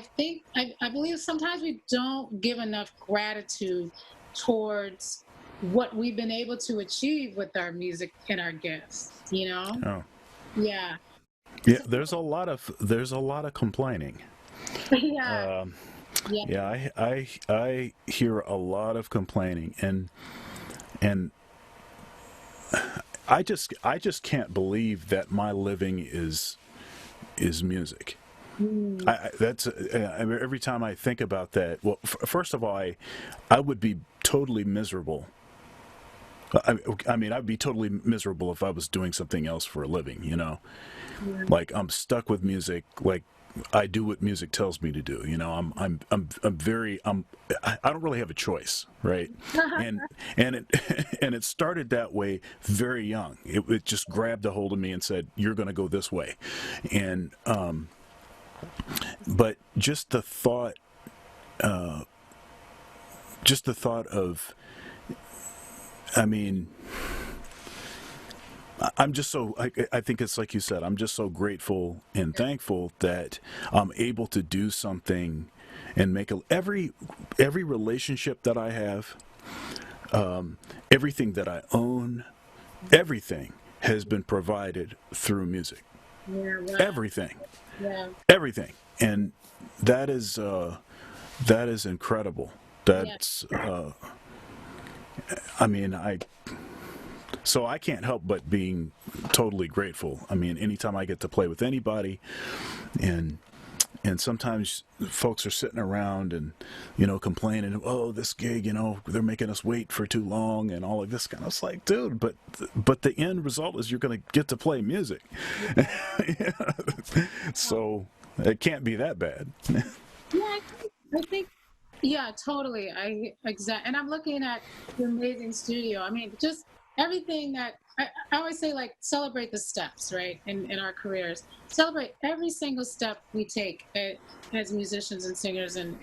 [SPEAKER 2] I believe sometimes we don't give enough gratitude towards what we've been able to achieve with our music and our gifts.
[SPEAKER 1] Oh,
[SPEAKER 2] Yeah.
[SPEAKER 1] yeah.
[SPEAKER 2] So,
[SPEAKER 1] There's a lot of complaining.
[SPEAKER 2] yeah,
[SPEAKER 1] Um,
[SPEAKER 2] yeah,
[SPEAKER 1] yeah, I hear a lot of complaining, and I just can't believe that my living is music.
[SPEAKER 2] mm,
[SPEAKER 1] That's every time I think about that. Well, first of all, I would be totally miserable. I mean, I'd be totally miserable if I was doing something else for a living.
[SPEAKER 2] yeah.
[SPEAKER 1] Like I'm stuck with music. Like I do what music tells me to do. I'm very I don't really have a choice, right? And it and it started that way very young. It just grabbed a hold of me and said, "You're going to go this way," and but just the thought of, I mean, I'm just so I think it's like you said. I'm just so grateful and thankful that I'm able to do something and make every relationship that I have, everything that I own, everything has been provided through music.
[SPEAKER 2] Yeah, wow.
[SPEAKER 1] Everything,
[SPEAKER 2] Yeah,
[SPEAKER 1] everything, and that that is incredible.
[SPEAKER 2] yeah,
[SPEAKER 1] That's I mean so I can't help but being totally grateful. I mean, anytime I get to play with anybody, and and sometimes folks are sitting around and complaining, oh, this gig, they're making us wait for too long and all of this kind of. It's like, dude, but the end result is you're going to get to play music. So it can't be that bad.
[SPEAKER 2] Yeah, I think, yeah, totally. And I'm looking at the amazing studio. I mean, just everything that I always say, like, celebrate the steps, right? In our careers, celebrate every single step we take as musicians and singers and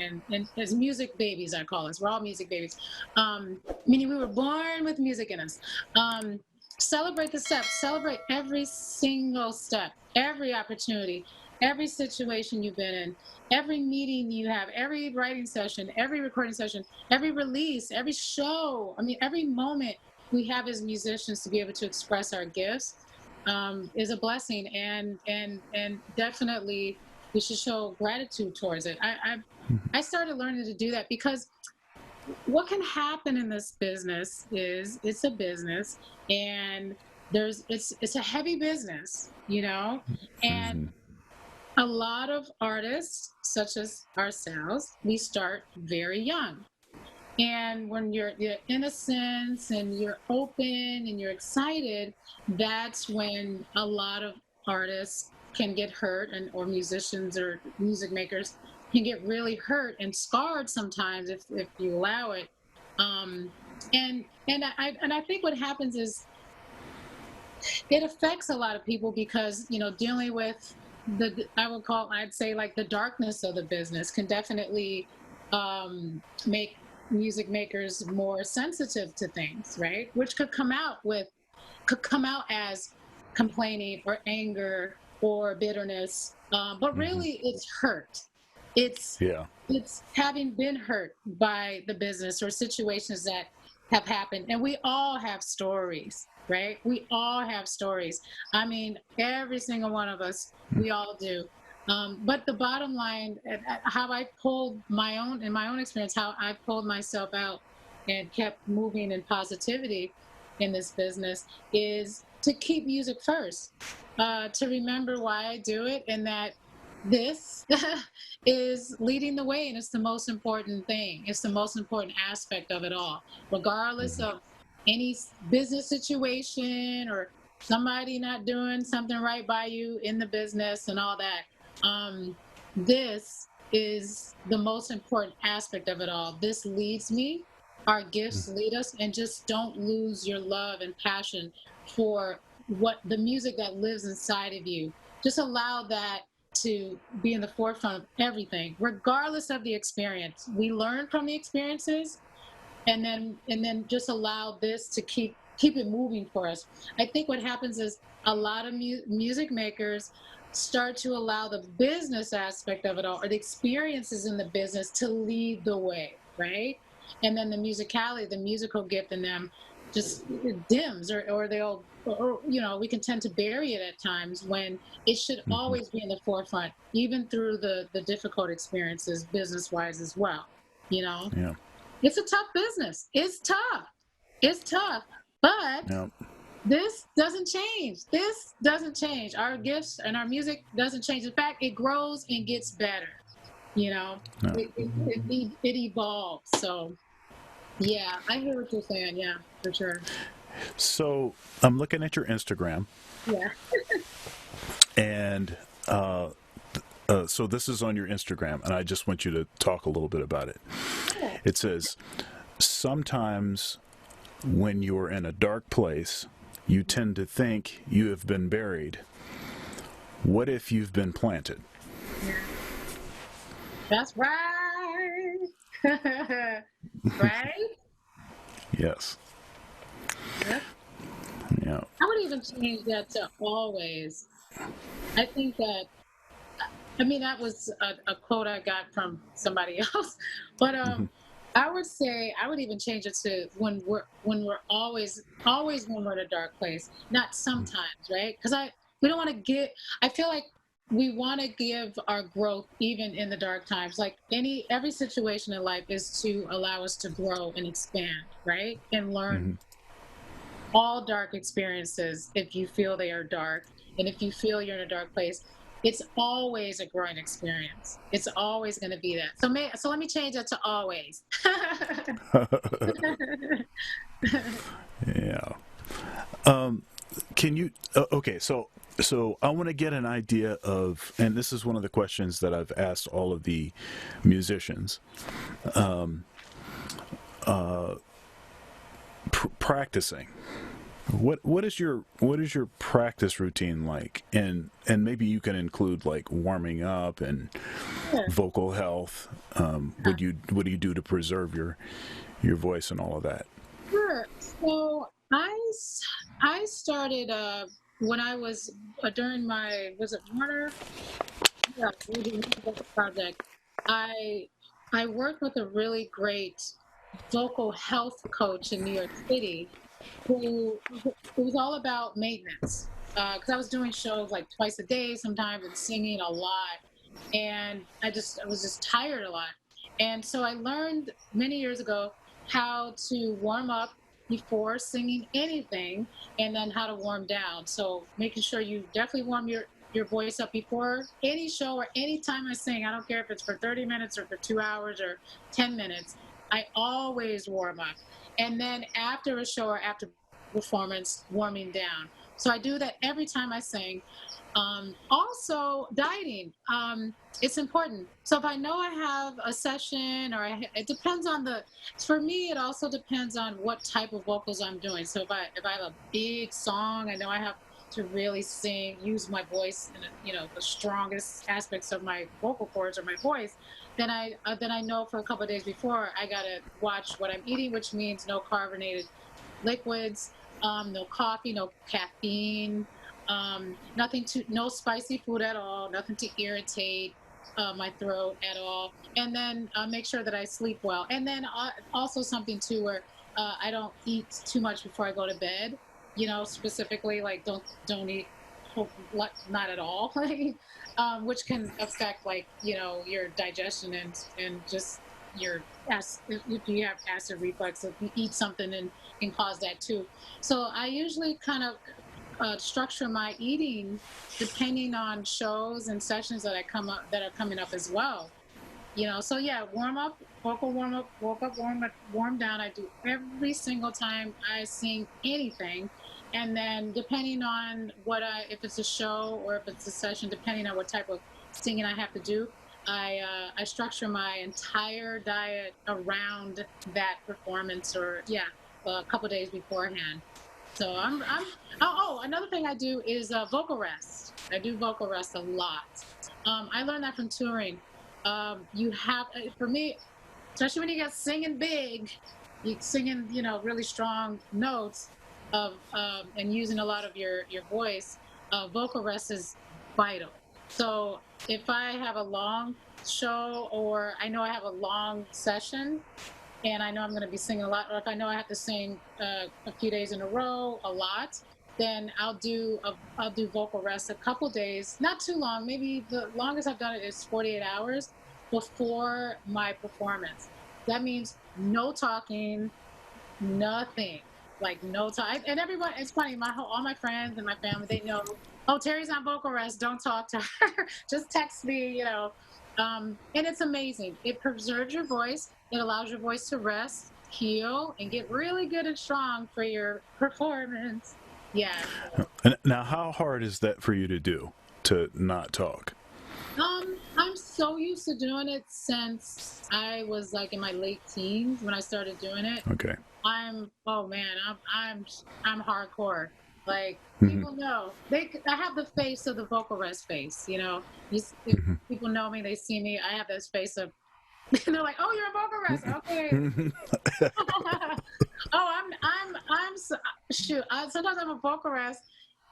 [SPEAKER 2] as music babies, I call us. We're all music babies. Meaning we were born with music in us. Um, Celebrate the steps, celebrate every single step, every opportunity, every situation you've been in, every meeting you have, every writing session, every recording session, every release, every show. I mean, every moment we have as musicians to be able to express our gifts is a blessing, and definitely we should show gratitude towards it. I started learning to do that because what can happen in this business is it's a business, and it's a heavy business, and
[SPEAKER 1] Mm-hmm.
[SPEAKER 2] a lot of artists, such as ourselves, we start very young. And when you're innocent and you're open and you're excited, that's when a lot of artists can get hurt, and or musicians or music makers can get really hurt and scarred sometimes if you allow it. Um, and I think what happens is it affects a lot of people because dealing with I'd say, like, the darkness of the business can definitely make music makers more sensitive to things, right? Which could come out as complaining or anger or bitterness, but
[SPEAKER 1] Mm-hmm.
[SPEAKER 2] really it's hurt. it's
[SPEAKER 1] Yeah.
[SPEAKER 2] it's having been hurt by the business or situations that have happened, and we all have stories, right? We all have stories. I mean, every single one of us, we all do. But the bottom line, how I pulled in my own experience, how I pulled myself out and kept moving in positivity in this business is to keep music first, to remember why I do it, and that this is leading the way, and it's the most important thing. It's the most important aspect of it all, regardless
[SPEAKER 1] Mm-hmm.
[SPEAKER 2] of any business situation or somebody not doing something right by you in the business and all that. This is the most important aspect of it all. This leads me. Our gifts lead us, and just don't lose your love and passion for what the music that lives inside of you. Just allow that to be in the forefront of everything, regardless of the experience. We learn from the experiences, and then just allow this to keep it moving for us. I think what happens is a lot of music makers start to allow the business aspect of it all, or the experiences in the business, to lead the way, right? And then the musicality, the musical gift in them just dims, or they'll or we can tend to bury it at times, when it should
[SPEAKER 1] Mm-hmm.
[SPEAKER 2] always be in the forefront, even through the difficult experiences business wise as well. you know
[SPEAKER 1] Yeah.
[SPEAKER 2] it's a tough business. It's tough. It's tough. But
[SPEAKER 1] Yeah.
[SPEAKER 2] this doesn't change. This doesn't change. Our gifts and our music doesn't change. In fact, it grows and gets better. You know,
[SPEAKER 1] Yeah.
[SPEAKER 2] it evolves. So, yeah, I hear what you're saying. Yeah, for sure.
[SPEAKER 1] So I'm looking at your Instagram,
[SPEAKER 2] Yeah.
[SPEAKER 1] and so this is on your Instagram, and I just want you to talk a little bit about it.
[SPEAKER 2] Yeah.
[SPEAKER 1] It says, sometimes when you're in a dark place, you tend to think you have been buried. What if you've been planted?
[SPEAKER 2] Yeah. That's right. Right?
[SPEAKER 1] Yes.
[SPEAKER 2] Yep.
[SPEAKER 1] Yeah.
[SPEAKER 2] I would even change that to always. I think that I mean, that was a quote I got from somebody else, but
[SPEAKER 1] Mm-hmm.
[SPEAKER 2] I would say I would even change it to when we're always when we're in a dark place, not sometimes, right? Because I we don't want to get. I feel like we want to give our growth even in the dark times. Like every situation in life is to allow us to grow and expand, right, and learn.
[SPEAKER 1] Mm-hmm.
[SPEAKER 2] All dark experiences, if you feel they are dark, and if you feel you're in a dark place, it's always a growing experience. It's always going to be that. So let me change that to always.
[SPEAKER 1] Yeah. Can you? Okay, so I want to get an idea of, and this is one of the questions that I've asked all of the musicians. Practicing. What is your practice routine like? And maybe you can include like warming up and
[SPEAKER 2] Sure.
[SPEAKER 1] vocal health. What do you do to preserve your voice and all of that?
[SPEAKER 2] Sure. So I started when I was during my was it Warner? Yeah, the project. I I worked with a really great vocal health coach in New York City who it was all about maintenance. Because I was doing shows like twice a day sometimes and singing a lot, and I was just tired a lot, and so I learned many years ago how to warm up before singing anything, and then how to warm down. So making sure you definitely warm your voice up before any show or any time I sing. I don't care if it's for 30 minutes or for 2 hours or 10 minutes. I always warm up. And then after a show or after performance, warming down. So I do that every time I sing. Also, dieting. It's important. So if I know I have a session, it depends on the. For me, it also depends on what type of vocals I'm doing. So if I have a big song, I know I have to really sing, use my voice, and the strongest aspects of my vocal cords or my voice. Then I know for a couple of days before I gotta watch what I'm eating, which means no carbonated liquids, no coffee, no caffeine, no spicy food at all, nothing to irritate my throat at all, and then make sure that I sleep well. And then also something too where I don't eat too much before I go to bed. Specifically like don't eat not at all, which can affect like your digestion and just if you have acid reflux, if you eat something and can cause that too. So I usually kind of structure my eating depending on shows and sessions that are coming up as well. So yeah, warm up, vocal warm up, woke up, warm down. I do every single time I sing anything, and then depending on if it's a show or if it's a session, depending on what type of singing I have to do, I structure my entire diet around that performance, or yeah, a couple days beforehand. So another thing I do is vocal rest. I do vocal rest a lot. I learned that from touring. You have For me, especially when you get singing big, you singing really strong notes and using a lot of your voice. Vocal rest is vital. So if I have a long show or I know I have a long session and I know I'm going to be singing a lot, or if I know I have to sing a few days in a row a lot, then I'll do vocal rest a couple days, not too long. Maybe the longest I've done it is 48 hours before my performance. That means no talking, nothing, like no time. And everyone, it's funny. All my friends and my family, they know. Oh, Terry's on vocal rest. Don't talk to her. Just text me. And it's amazing. It preserves your voice. It allows your voice to rest, heal, and get really good and strong for your performance. Yeah.
[SPEAKER 1] And now, how hard is that for you to do, to not talk?
[SPEAKER 2] I'm so used to doing it since I was like in my late teens when I started doing it.
[SPEAKER 1] Okay.
[SPEAKER 2] Oh man, I'm hardcore. Like
[SPEAKER 1] Hmm.
[SPEAKER 2] people know I have the face of the vocal rest face. If people know me, they see me. I have this face of. They're like, "Oh, you're a vocal rest, okay."
[SPEAKER 1] Hmm.
[SPEAKER 2] Shoot. Sometimes I'm a vocal rest,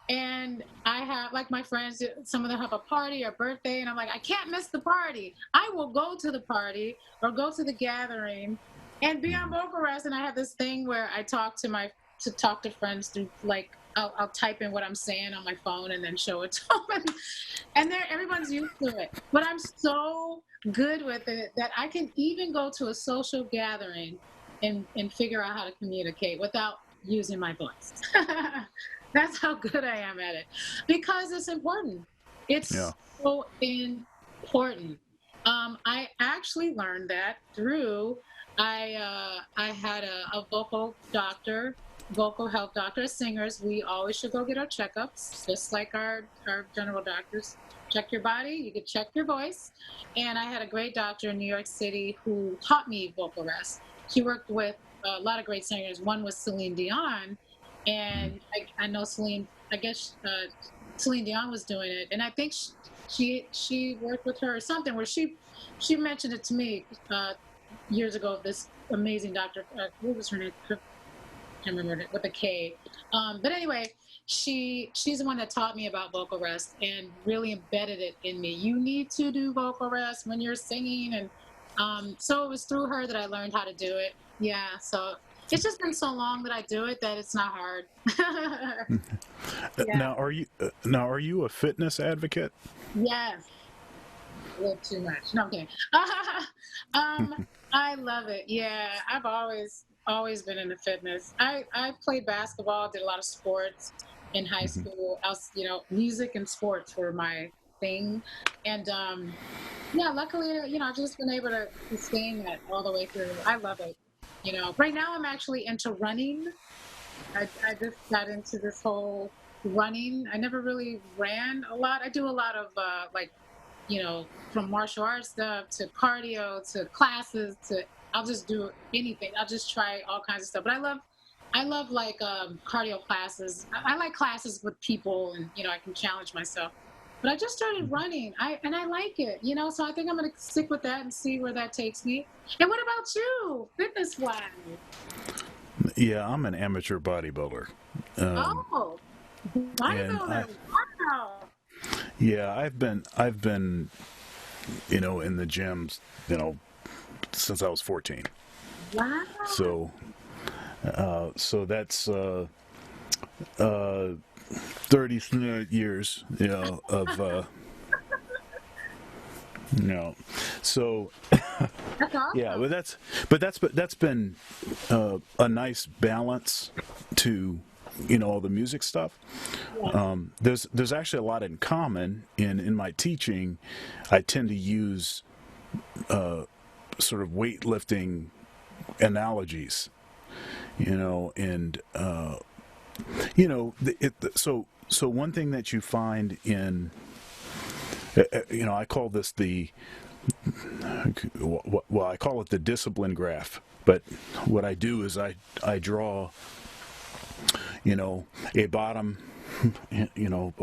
[SPEAKER 2] and I have like my friends. Some of them have a party or birthday, and I'm like, I can't miss the party. I will go to the party or go to the gathering, and be on vocal rest. And I have this thing where I talk to friends through like I'll type in what I'm saying on my phone and then show it to them, and everyone's used to it. But I'm so good with it that I can even go to a social gathering and figure out how to communicate without using my voice. That's how good I am at it because it's important.
[SPEAKER 1] Yeah.
[SPEAKER 2] It's so important. I actually learned that through I had a vocal doctor, vocal health doctor. As singers, we always should go get our checkups, just like our general doctors. Check your body, you could check your voice. And I had a great doctor in New York City who taught me vocal rest. She worked with a lot of great singers. One was Celine Dion,
[SPEAKER 1] Mm.
[SPEAKER 2] and I know Celine. I guess Celine Dion was doing it, and I think she worked with her or something where she mentioned it to me years ago. This amazing doctor, what was her name? I can't remember it with a K. But anyway, she's the one that taught me about vocal rest and really embedded it in me. You need to do vocal rest when you're singing, and so it was through her that I learned how to do it. Yeah, so it's just been so long that I do it that it's not hard. Yeah.
[SPEAKER 1] Now are you a fitness advocate?
[SPEAKER 2] Yes. A little too much. No, I'm kidding. um, I love it. Yeah, I've always been into fitness. I played basketball, did a lot of sports in high
[SPEAKER 1] Hmm.
[SPEAKER 2] school. I was, music and sports were my thing, and yeah, luckily, I've just been able to sustain that all the way through. I love it. Right now I'm actually into running. I just got into this whole running. I never really ran a lot. I do a lot of like from martial arts stuff to cardio to classes to I'll just do anything. I'll just try all kinds of stuff. But I love like cardio classes. I like classes with people and I can challenge myself. But I just started running. I like it, so I think I'm gonna stick with that and see where that takes me. And what about you? Fitness wise?
[SPEAKER 1] Yeah, I'm an amateur bodybuilder. Um,
[SPEAKER 2] Oh,
[SPEAKER 1] and
[SPEAKER 2] bodybuilder. Wow.
[SPEAKER 1] yeah, I've been in the gyms, you know, since I was 14.
[SPEAKER 2] Wow.
[SPEAKER 1] So so that's uh 30 years, of you know. So
[SPEAKER 2] That's
[SPEAKER 1] yeah,
[SPEAKER 2] awesome.
[SPEAKER 1] but that's been a nice balance to all the music stuff.
[SPEAKER 2] Yeah.
[SPEAKER 1] There's actually a lot in common in my teaching. I tend to use sort of weightlifting analogies, and so one thing that you find in I call this well, I call it the discipline graph. But what I do is I draw a bottom, a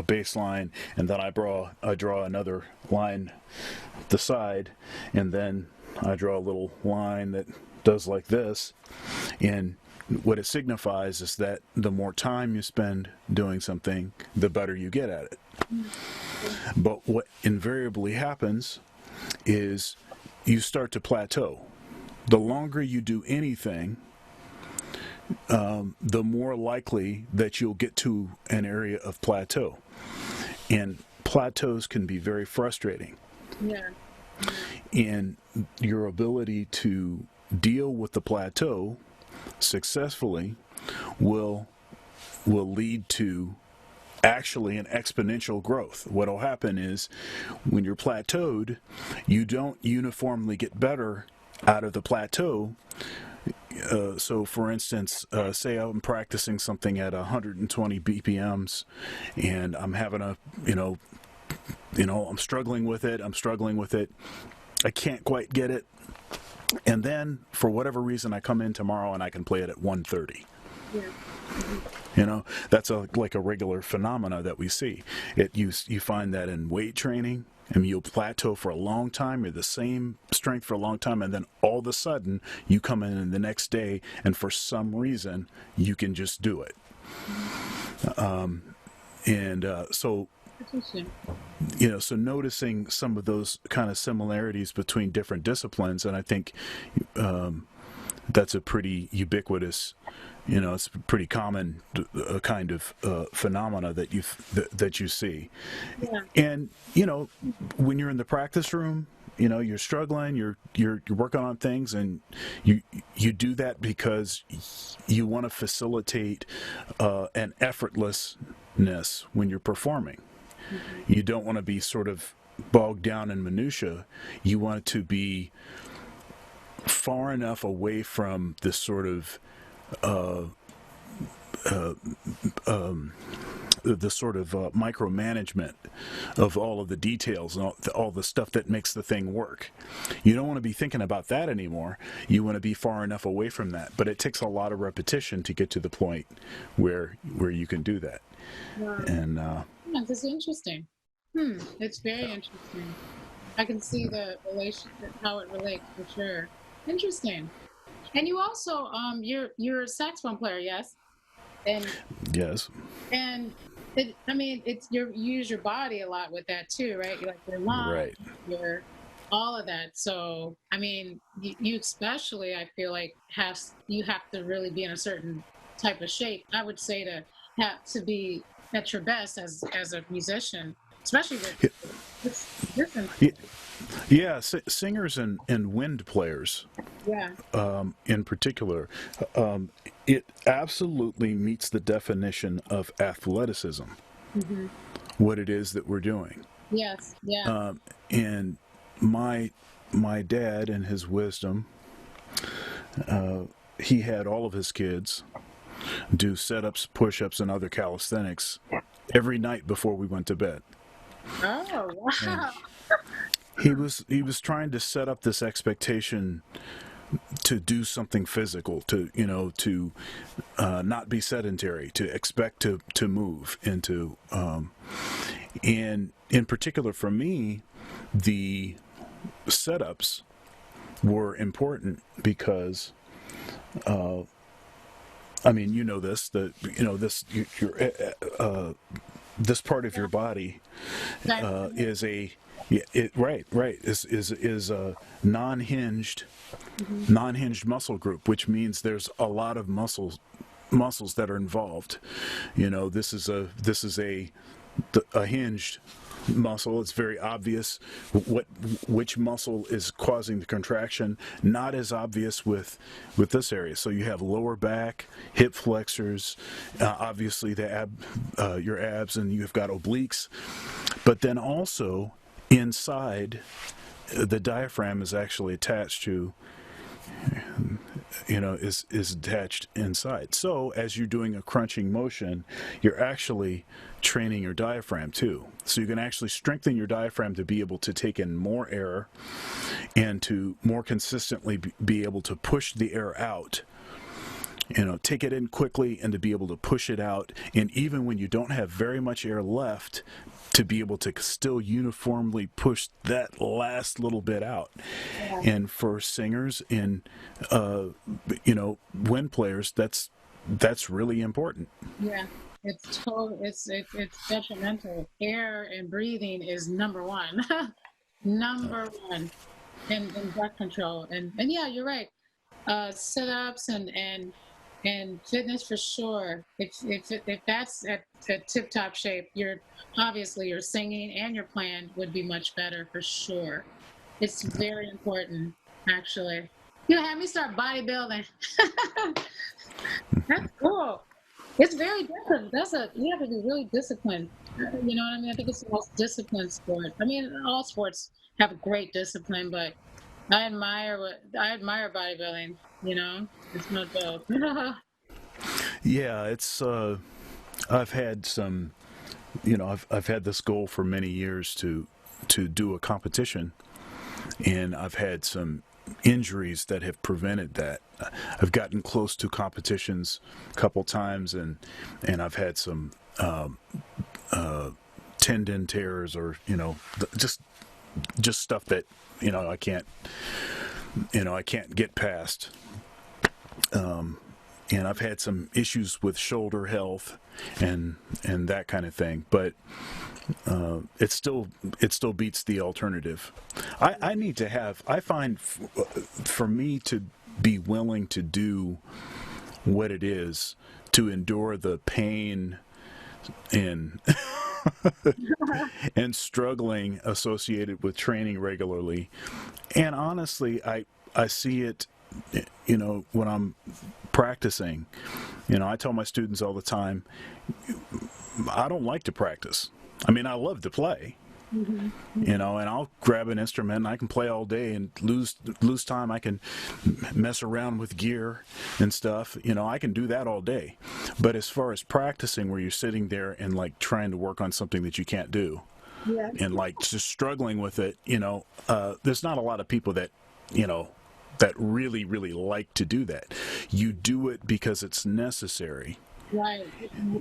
[SPEAKER 1] baseline, and then I draw another line the side, and then I draw a little line that does like this. And what it signifies is that the more time you spend doing something, the better you get at it. But what invariably happens is you start to plateau. The longer you do anything, the more likely that you'll get to an area of plateau. And plateaus can be very frustrating.
[SPEAKER 2] Yeah. Yeah.
[SPEAKER 1] And your ability to deal with the plateau successfully will lead to actually an exponential growth. What'll happen is when you're plateaued, you don't uniformly get better out of the plateau. So, for instance, say I'm practicing something at 120 BPMs, and I'm having I'm struggling with it. I can't quite get it. And then, for whatever reason, I come in tomorrow and I can play it at 130.
[SPEAKER 2] Yeah. Mhm.
[SPEAKER 1] That's like a regular phenomena that we see. You find that in weight training. I mean, you'll plateau for a long time. You're the same strength for a long time, and then all of a sudden, you come in the next day, and for some reason, you can just do it.
[SPEAKER 2] Mhm.
[SPEAKER 1] And so
[SPEAKER 2] Interesting.
[SPEAKER 1] so noticing some of those kind of similarities between different disciplines, and I think that's a pretty ubiquitous, it's a pretty common kind of phenomena that you see.
[SPEAKER 2] Yeah.
[SPEAKER 1] And when you're in the practice room, you're struggling, you're working on things, and you do that because you want to facilitate an effortlessness when you're performing.
[SPEAKER 2] Mhm.
[SPEAKER 1] You don't want to be sort of bogged down in minutia. You want to be far enough away from this sort of uh, uh, um, the sort of micromanagement of all of the details and all the stuff that makes the thing work. You don't want to be thinking about that anymore. You want to be far enough away from that. But it takes a lot of repetition to get to the point where you can do that.
[SPEAKER 2] Wow.
[SPEAKER 1] And
[SPEAKER 2] Yeah, this is interesting. It's very interesting. I can see the relation, how it relates for sure. Interesting. And you also, you're a saxophone player, yes? And
[SPEAKER 1] yes,
[SPEAKER 2] and I mean, you use your body a lot with that too, right? You like your lungs,
[SPEAKER 1] right.
[SPEAKER 2] your all of that. So, I mean, you especially, I feel like you have to really be in a certain type of shape. I would say to have to be at your best as a musician, especially with this
[SPEAKER 1] Yeah,
[SPEAKER 2] instrument.
[SPEAKER 1] yeah, singers and wind players
[SPEAKER 2] Yeah.
[SPEAKER 1] in particular, um, it absolutely meets the definition of athleticism,
[SPEAKER 2] Hmm.
[SPEAKER 1] what it is that we're doing.
[SPEAKER 2] Yes. Yeah.
[SPEAKER 1] And my my dad, in his wisdom, he had all of his kids do sit-ups, push-ups, and other calisthenics every night before we went to bed.
[SPEAKER 2] Oh,
[SPEAKER 1] And
[SPEAKER 2] wow.
[SPEAKER 1] he was trying to set up this expectation to do something physical, to to not be sedentary, to expect to move, and to and in particular for me, the setups were important because I mean, you know this, that this your this part of your body is a yeah, right is a non-hinged
[SPEAKER 2] Mm-hmm.
[SPEAKER 1] non-hinged muscle group, which means there's a lot of muscles that are involved. This is a hinged muscle. It's very obvious what which muscle is causing the contraction. Not as obvious with this area. So you have lower back, hip flexors, obviously your abs, and you've got obliques. But then also inside, the diaphragm is actually attached to is attached inside. So as you're doing a crunching motion, you're actually training your diaphragm too. So you can actually strengthen your diaphragm to be able to take in more air and to more consistently be able to push the air out. Take it in quickly and to be able to push it out. And even when you don't have very much air left, to be able to still uniformly push that last little bit out.
[SPEAKER 2] Yeah.
[SPEAKER 1] And for singers and wind players, that's really important.
[SPEAKER 2] Yeah. It's detrimental. Air and breathing is number one. Number one in breath control. And yeah, you're right. Sit-ups and fitness for sure. If that's at tip-top shape, obviously your singing and your playing would be much better for sure. It's very important, actually. You had me start bodybuilding. That's cool. It's very different. You have to be really disciplined. You know what I mean? I think it's the most disciplined sport. I mean, all sports have great discipline, but I admire bodybuilding. It's no joke.
[SPEAKER 1] Yeah, it's I've had some, I've had this goal for many years to do a competition, and I've had some injuries that have prevented that. I've gotten close to competitions a couple times, and I've had some tendon tears, or just stuff that I can't get past. And I've had some issues with shoulder health and that kind of thing, but it still beats the alternative. I need to have. I find for me to be willing to do what it is to endure the pain and and struggling associated with training regularly. And honestly, I see it, when I'm practicing. I tell my students all the time, I don't like to practice. I mean, I love to play,
[SPEAKER 2] Hmm.
[SPEAKER 1] you know, and I'll grab an instrument and I can play all day and lose time. I can mess around with gear and stuff. You know, I can do that all day. But as far as practicing, where you're sitting there and like trying to work on something that you can't do,
[SPEAKER 2] Yeah.
[SPEAKER 1] and like just struggling with it, you know, there's not a lot of people that, you know, that really like to do that. You do it because it's necessary.
[SPEAKER 2] Right.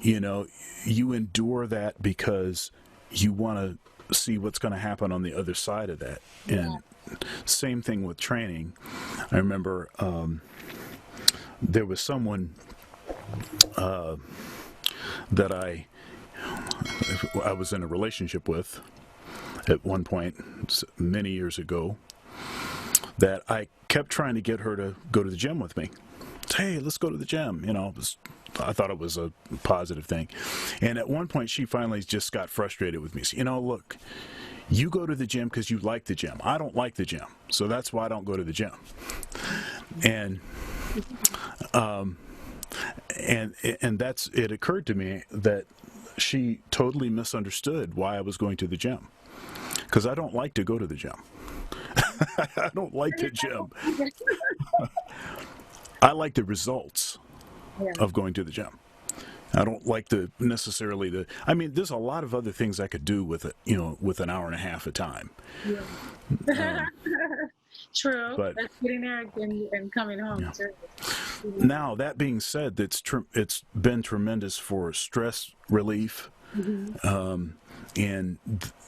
[SPEAKER 1] You know, you endure that because you want to see what's going to happen on the other side of that.
[SPEAKER 2] Yeah.
[SPEAKER 1] And same thing with training. I remember there was someone that I was in a relationship with at one point many years ago, that I kept trying to get her to go to the gym with me. Hey, let's go to the gym. You know, I thought it was a positive thing. And at one point, she finally just got frustrated with me. So, you know, look, you go to the gym because you like the gym. I don't like the gym, so that's why I don't go to the gym. And and that's it. Occurred to me that she totally misunderstood why I was going to the gym, because I don't like to go to the gym. I don't like the gym. I like the results
[SPEAKER 2] Yeah.
[SPEAKER 1] of going to the gym. I don't like the necessarily the. I mean, there's a lot of other things I could do with it, you know, with an hour and a half of time.
[SPEAKER 2] Yeah. True.
[SPEAKER 1] But
[SPEAKER 2] That's getting there and coming
[SPEAKER 1] you
[SPEAKER 2] home
[SPEAKER 1] know,
[SPEAKER 2] too.
[SPEAKER 1] now that being said, it's been tremendous for stress relief,
[SPEAKER 2] Mm-hmm.
[SPEAKER 1] and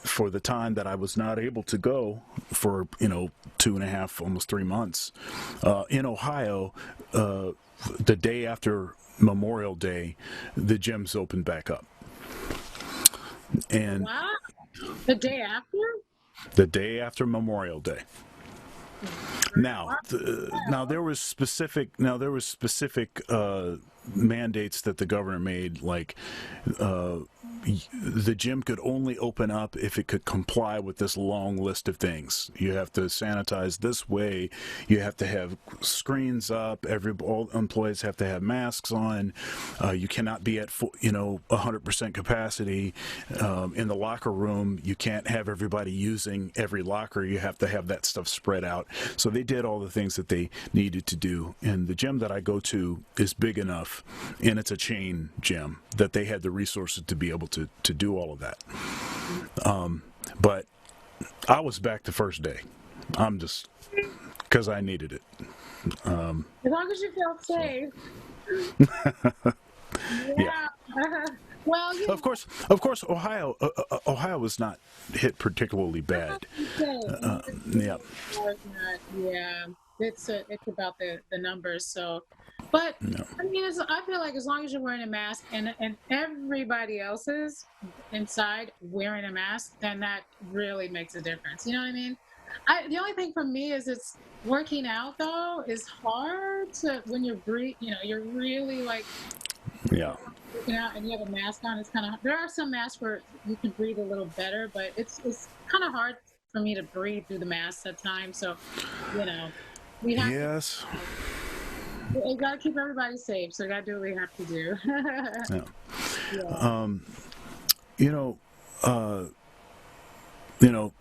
[SPEAKER 1] for the time that I was not able to go for, you know, 2.5, almost 3 months in Ohio, the day after Memorial Day, the gyms opened back up, and
[SPEAKER 2] Wow. The day after?
[SPEAKER 1] the day after Memorial Day. Now, now
[SPEAKER 2] Wow.
[SPEAKER 1] there was specific mandates that the governor made, like uh, the gym could only open up if it could comply with this long list of things. You have to sanitize this way. You have to have screens up. All employees have to have masks on. You cannot be at full, you know, 100% capacity in the locker room. You can't have everybody using every locker. You have to have that stuff spread out. So they did all the things that they needed to do. And the gym that I go to is big enough, and it's a chain gym, that they had the resources to be able to do all of that. But I was back the first day. I'm just because I needed it.
[SPEAKER 2] As long as you feel
[SPEAKER 1] So
[SPEAKER 2] safe.
[SPEAKER 1] yeah,
[SPEAKER 2] Yeah. Well, you
[SPEAKER 1] of course, Ohio was not hit particularly
[SPEAKER 2] I have
[SPEAKER 1] bad.
[SPEAKER 2] to say,
[SPEAKER 1] Yeah,
[SPEAKER 2] was not, yeah, it's about the numbers. So, but
[SPEAKER 1] no,
[SPEAKER 2] I mean, I feel like as long as you're wearing a mask and everybody else is inside wearing a mask, then that really makes a difference. You know what I mean? The only thing for me is it's working out though is hard to when you're breathe. You know, you're really like
[SPEAKER 1] yeah,
[SPEAKER 2] working out and you have a mask on. It's kind of there are some masks where you can breathe a little better, but it's kind of hard for me to breathe through the mask at times. So, you know, we have to.
[SPEAKER 1] yes,
[SPEAKER 2] We got to keep everybody safe. So we got to do what we have to do.
[SPEAKER 1] yeah.
[SPEAKER 2] Yeah.
[SPEAKER 1] You know, uh, you know,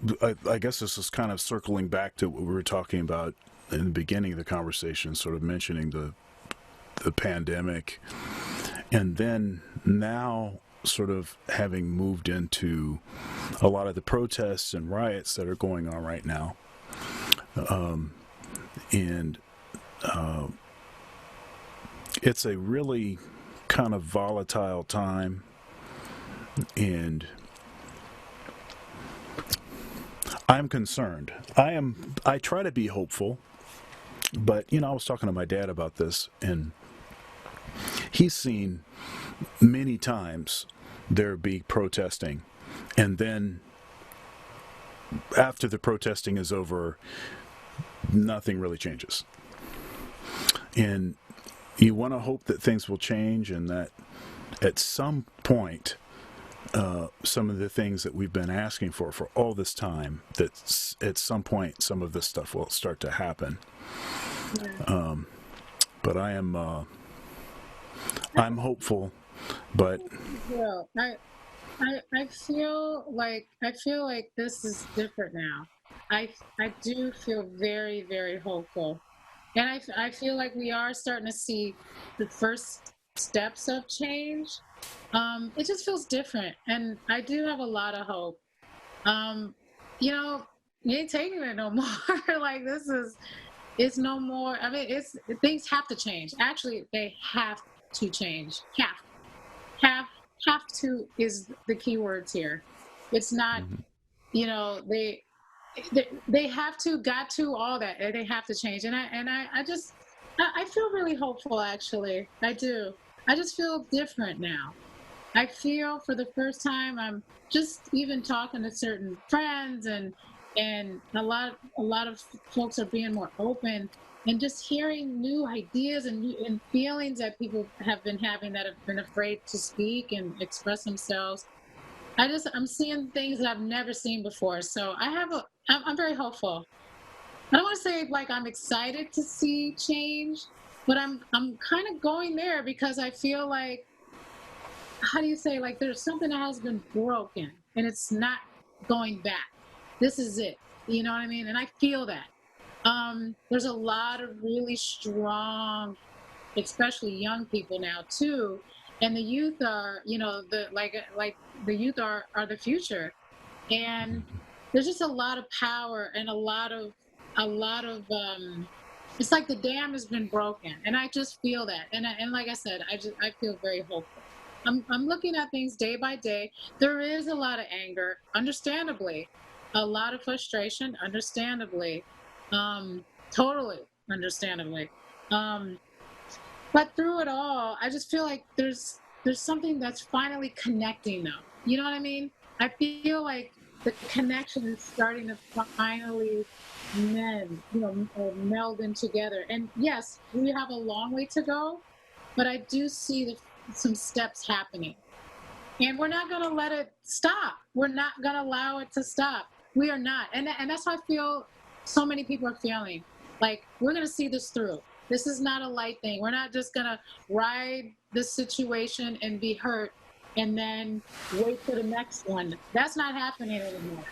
[SPEAKER 1] I guess this is kind of circling back to what we were talking about in the beginning of the conversation, sort of mentioning the pandemic, and then now sort of having moved into a lot of the protests and riots that are going on right now, and it's a really kind of volatile time, and I'm concerned. I try to be hopeful, but you know, I was talking to my dad about this, and he's seen many times there be protesting, and then after the protesting is over, nothing really changes. And you want to hope that things will change, and that at some point, some of the things that we've been asking for all this time, that at some point some of this stuff will start to happen.
[SPEAKER 2] Yeah.
[SPEAKER 1] But
[SPEAKER 2] I
[SPEAKER 1] I'm hopeful, but
[SPEAKER 2] think it will. I feel like this is different now. I do feel very, very hopeful. And I feel like we are starting to see the first steps of change. It just feels different. And I do have a lot of hope. Um, you know, you ain't taking it no more. Like it's no more. I mean, things have to change. Actually, they have to change. Have have to is the key words here. It's not,
[SPEAKER 1] Hmm.
[SPEAKER 2] they have to, got to, all that. They have to change. And I just I feel really hopeful, actually. I do. I just feel different now. I feel for the first time I'm just even talking to certain friends, and a lot of folks are being more open, and just hearing new ideas and feelings that people have been having that have been afraid to speak and express themselves. I'm seeing things that I've never seen before. So I'm very hopeful. I don't want to say like I'm excited to see change, but I'm kind of going there because I feel like, how do you say, like there's something that has been broken and it's not going back. This is it. You know what I mean? And I feel that. There's a lot of really strong, especially young people now too, and the youth are, like the youth are the future. And there's just a lot of power and a lot of it's like the dam has been broken, and I just feel that. And like I said, I feel very hopeful. I'm looking at things day by day. There is a lot of anger, understandably, a lot of frustration, understandably, um totally understandably. um but through it all, I just feel like there's something that's finally connecting them. You know what I mean? I feel like the connection is starting to finally meld in together. And yes, we have a long way to go, but I do see some steps happening. And we're not going to let it stop. We're not going to allow it to stop. We are not. And that's how I feel so many people are feeling. Like, we're going to see this through. This is not a light thing. We're not just going to ride this situation and be hurt and then wait for the next one. That's not happening anymore.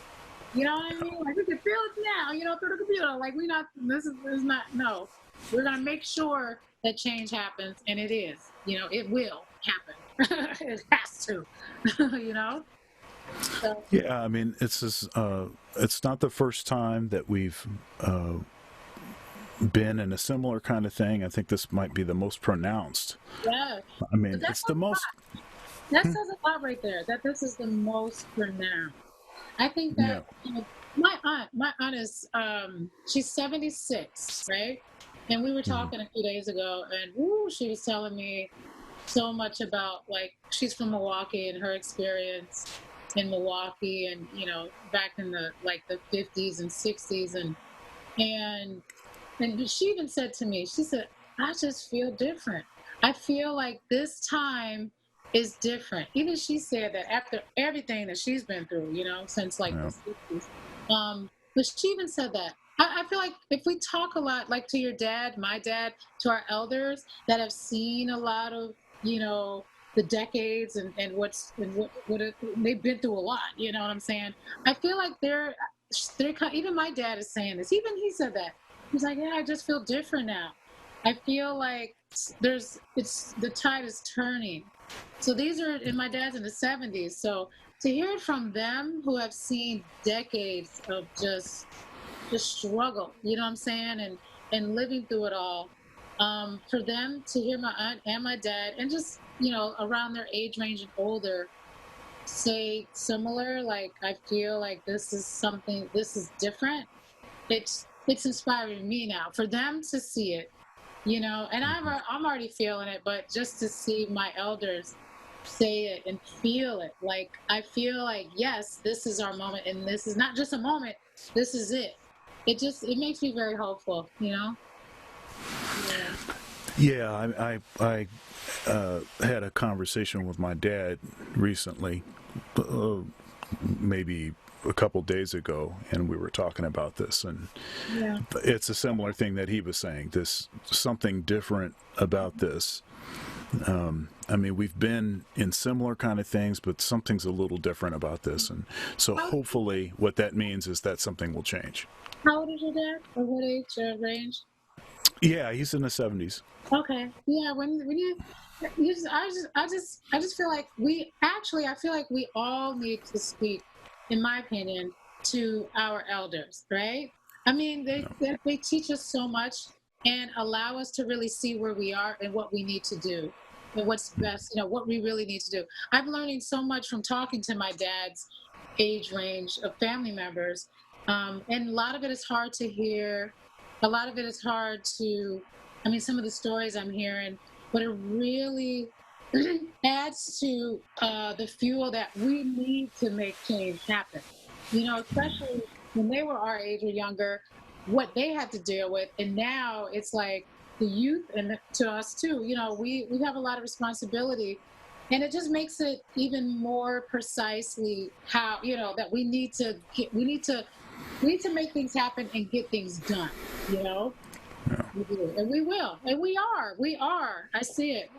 [SPEAKER 2] You know what I mean? Like, we can feel it now, through the computer. Like, this is not, no. We're going to make sure that change happens, and it is. It will happen. It has to, you know? So,
[SPEAKER 1] Yeah, I mean, it's not the first time that we've been in a similar kind of thing. I think this might be the most pronounced.
[SPEAKER 2] yeah.
[SPEAKER 1] I
[SPEAKER 2] But
[SPEAKER 1] mean, it's the most.
[SPEAKER 2] that says a lot right there, that this is the most pronounced. I think
[SPEAKER 1] Yeah.
[SPEAKER 2] that, my aunt is, she's 76, right? And we were
[SPEAKER 1] Hmm.
[SPEAKER 2] talking a few days ago, and woo, she was telling me so much about, like, she's from Milwaukee and her experience in Milwaukee, and back in the 50s and 60s. And she even said to me, she said, I just feel different. I feel like this time is different. Even she said that after everything that she's been through, since like the
[SPEAKER 1] Yeah.
[SPEAKER 2] 60s. But she even said that. I feel like if we talk a lot, like to your dad, my dad, to our elders that have seen a lot of, the decades, they've been through a lot, you know what I'm saying? I feel like even my dad is saying this. Even he said that. He's like, yeah, I just feel different now. I feel like it's the tide is turning. So these are, and my dad's in the 70s. So to hear it from them who have seen decades of just struggle, you know what I'm saying? And living through it all. For them to hear my aunt and my dad, and just, around their age range and older, say similar, like, I feel like this is different. It's inspiring me now for them to see it, and I'm already feeling it, but just to see my elders say it and feel it, like, I feel like, yes, this is our moment, and this is not just a moment, this is it. It makes me very hopeful. Yeah.
[SPEAKER 1] Yeah, I had a conversation with my dad recently, uh, maybe a couple days ago, and we were talking about this, and
[SPEAKER 2] Yeah.
[SPEAKER 1] it's a similar thing that he was saying. This something different about this, I mean, we've been in similar kind of things, but something's a little different about this. And so
[SPEAKER 2] How,
[SPEAKER 1] hopefully what that means is that something will change.
[SPEAKER 2] how old is your dad? Or what age range?
[SPEAKER 1] Yeah, he's in the 70s.
[SPEAKER 2] Okay. Yeah. When you just, I just feel like I feel like we all need to speak, in my opinion, to our elders, right? I mean, they teach us so much and allow us to really see where we are and what we need to do and what's best, what we really need to do. I'm learning so much from talking to my dad's age range of family members. And a lot of it is hard to hear. A lot of it is hard to, I mean, some of the stories I'm hearing, but it really adds to the fuel that we need to make change happen. Especially when they were our age or younger, what they had to deal with, and now it's like the youth and to us too. We have a lot of responsibility, and it just makes it even more precisely how that we need to make things happen and get things done. You know.
[SPEAKER 1] Yeah.
[SPEAKER 2] We do, and we will, and we are. I see it.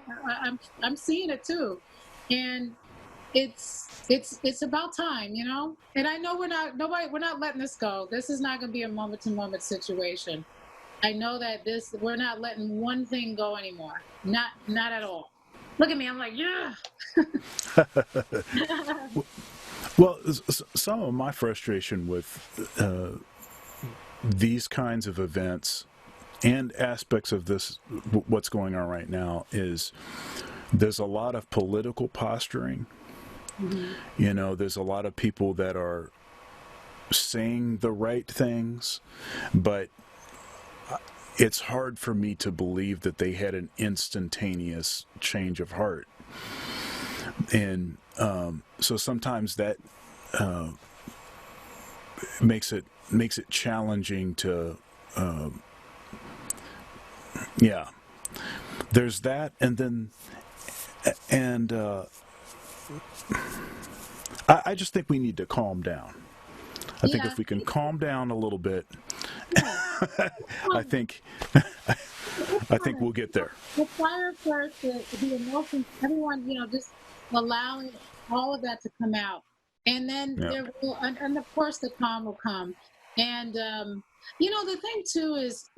[SPEAKER 2] I'm seeing it too, and it's about time. And I know we're not letting this go. This is not going to be a moment to moment situation. I know that we're not letting one thing go anymore. Not at all. Look at me. I'm like, yeah.
[SPEAKER 1] Well, some of my frustration with these kinds of events and aspects of this, what's going on right now, is there's a lot of political posturing.
[SPEAKER 2] Mhm.
[SPEAKER 1] There's a lot of people that are saying the right things, but it's hard for me to believe that they had an instantaneous change of heart. And so sometimes that uh, makes it challenging to yeah, there's that. And I just think we need to calm down. I think
[SPEAKER 2] Yeah.
[SPEAKER 1] if we can calm down a little bit,
[SPEAKER 2] Yeah.
[SPEAKER 1] I
[SPEAKER 2] Well,
[SPEAKER 1] think
[SPEAKER 2] it's
[SPEAKER 1] I think
[SPEAKER 2] fine.
[SPEAKER 1] we'll get there.
[SPEAKER 2] The fire first, the emotions, everyone, just allowing all of that to come out. And then
[SPEAKER 1] Yeah.
[SPEAKER 2] and of course the calm will come. And, the thing too is,